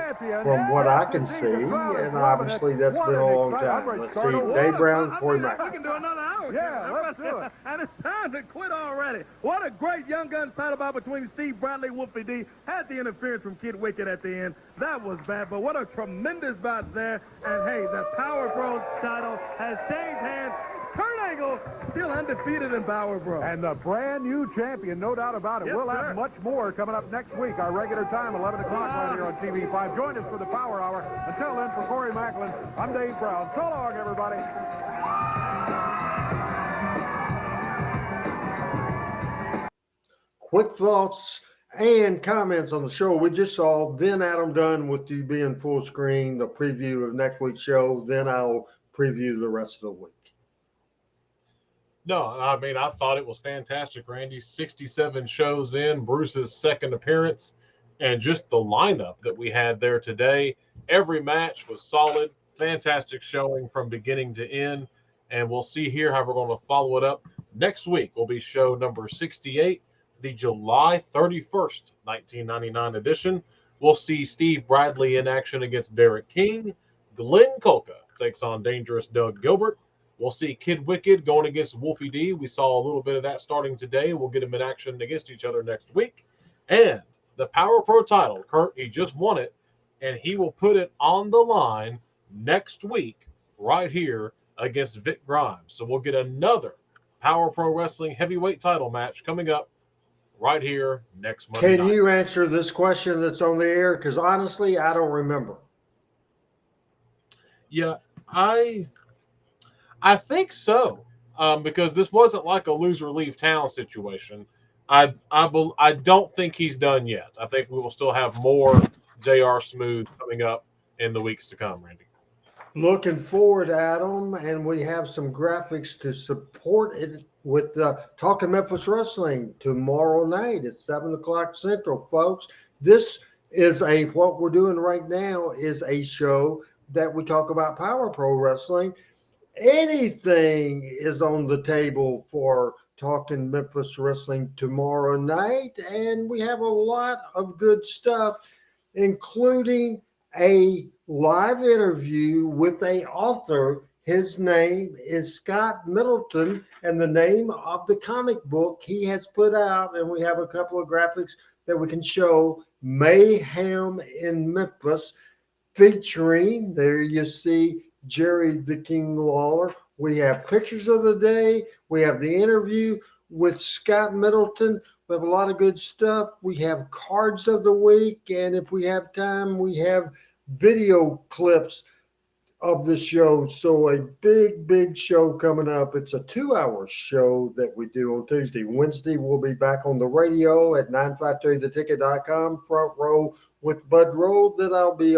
from what I can see, and obviously that's been a long time. Let's see, Dave Brown on Corey Mack. We can do another hour. Yeah, let's do it. And it's time to quit already. What a great Young Guns title bout between Steve Bradley, Wolfie D. Had the interference from Kid Wicked at the end. That was bad, but what a tremendous bout there. And, hey, the Power Pro title has changed hands. Kurt Angle still undefeated in Power Pro. And the brand new champion, no doubt about it. Yes, We'll sir. have much more coming up next week. Our regular time, 11 o'clock right here on TV5. Join us for the Power Hour. Until then, for Corey Macklin, I'm Dave Brown. So long, everybody. Quick thoughts and comments on the show we just saw. Then Adam done with you being full screen, the preview of next week's show. Then I'll preview the rest of the week. No, I mean, I thought it was fantastic, Randy. 67 shows in, Bruce's second appearance, and just the lineup that we had there today. Every match was solid, fantastic showing from beginning to end, and we'll see here how we're going to follow it up. Next week will be show number 68, the July 31st, 1999 edition. We'll see Steve Bradley in action against Derek King. Glenn Kolka takes on Dangerous Doug Gilbert. We'll see Kid Wicked going against Wolfie D. We saw a little bit of that starting today. We'll get them in action against each other next week. And the Power Pro title, Kurt, he just won it, and he will put it on the line next week right here against Vic Grimes. So we'll get another Power Pro Wrestling heavyweight title match coming up right here next Monday Can night. you answer this question that's on the air? Because honestly, I don't remember. Yeah, I think so, because this wasn't like a loser leave town situation. I don't think he's done yet. I think we will still have more JR Smooth coming up in the weeks to come, Randy. Looking forward, Adam, and we have some graphics to support it with Talking Memphis Wrestling tomorrow night at 7 o'clock Central, folks. This is what we're doing right now is a show that we talk about Power Pro Wrestling. Anything is on the table for Talking Memphis Wrestling tomorrow night, and we have a lot of good stuff, including a live interview with an author. His name is Scott Middleton, and the name of the comic book he has put out, and we have a couple of graphics that we can show, Mayhem in Memphis, featuring, there you see, Jerry the King Lawler. We have pictures of the day. We have the interview with Scott Middleton. We have a lot of good stuff. We have cards of the week. And if we have time, we have video clips of the show. So a big, big show coming up. It's a 2-hour show that we do on Tuesday. Wednesday, we'll be back on the radio at 953theticket.com, front row with Bud Rowe, that I'll be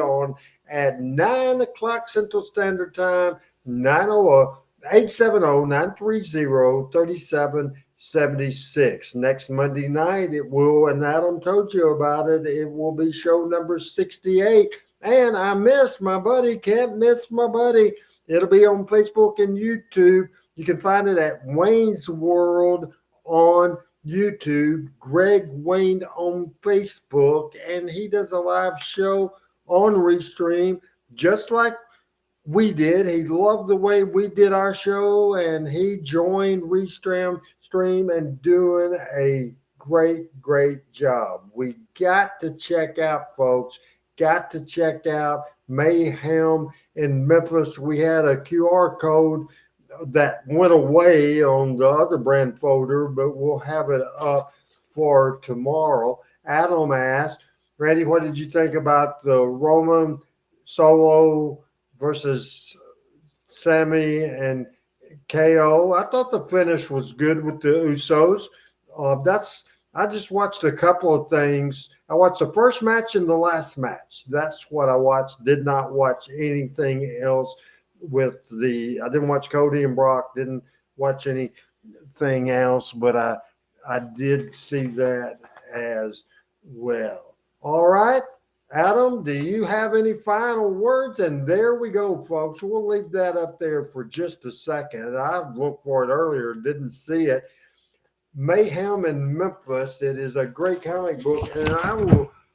at 9 o'clock Central Standard Time, 870-930-3776. Next Monday night, it will, and Adam told you about it, it will be show number 68. And I miss my buddy, can't miss my buddy. It'll be on Facebook and YouTube. You can find it at Wayne's World on YouTube, Greg Wayne on Facebook, and he does a live show on Restream, just like we did. He loved the way we did our show, and he joined Restream and doing a great, great job. We got to check out, folks. Got to check out Mayhem in Memphis. We had a QR code that went away on the other brand folder, but we'll have it up for tomorrow. Adam asked, Randy, what did you think about the Roman Solo versus Sammy and KO? I thought the finish was good with the Usos. I just watched a couple of things. I watched the first match and the last match. That's what I watched. Did not watch anything else I didn't watch Cody and Brock, didn't watch anything else, but I did see that as well. All right, Adam, do you have any final words? And there we go, folks. We'll leave that up there for just a second. I looked for it earlier, didn't see it. Mayhem in Memphis. It is a great comic book, and I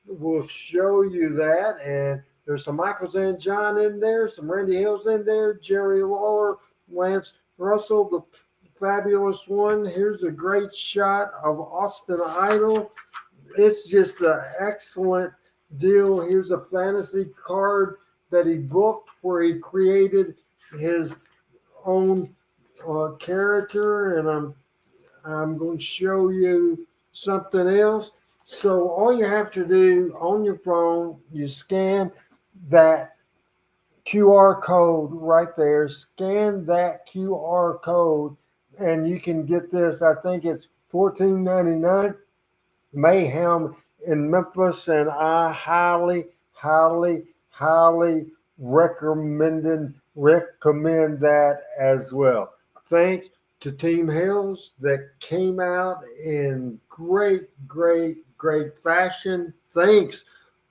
will show you that. And there's some Michael St. John in there, some Randy Hales in there, Jerry Lawler, Lance Russell, the fabulous one. Here's a great shot of Austin Idol. It's just an excellent deal. Here's a fantasy card that he booked where he created his own character, and I'm going to show you something else. So all you have to do on your phone, you scan that QR code right there. Scan that QR code, and you can get this. I think it's $14.99. Mayhem in Memphis, and I highly recommend that as well. Thanks to Team Hales that came out in great fashion. Thanks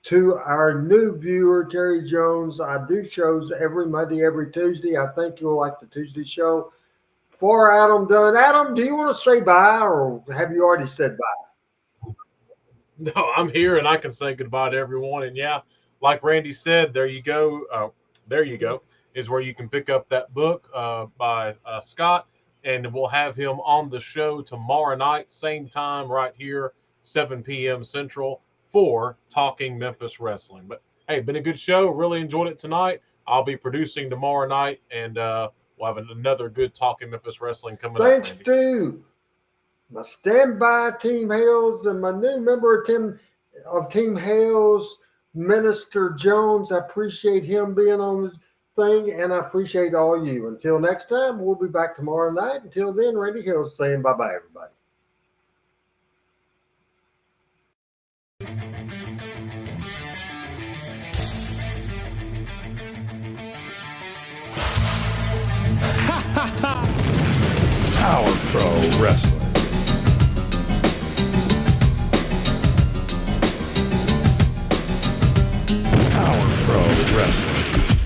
to our new viewer, Terry Jones. I do shows every Monday, every Tuesday. I think you'll like the Tuesday show. For Adam Dunn. Adam, do you want to say bye, or have you already said bye? No, I'm here and I can say goodbye to everyone. And yeah, like Randy said, there you go. Is where you can pick up that book by Scott, and we'll have him on the show tomorrow night, same time right here, 7 p.m. Central, for Talking Memphis Wrestling. But hey, been a good show. Really enjoyed it tonight. I'll be producing tomorrow night, and we'll have another good Talking Memphis Wrestling coming up. Thanks to my standby Team Hales and my new member of Team Hales, Minister Jones. I appreciate him being on the thing, and I appreciate all you. Until next time, we'll be back tomorrow night. Until then, Randy Hales saying bye-bye, everybody. Power Pro Wrestling. Power Pro Wrestling.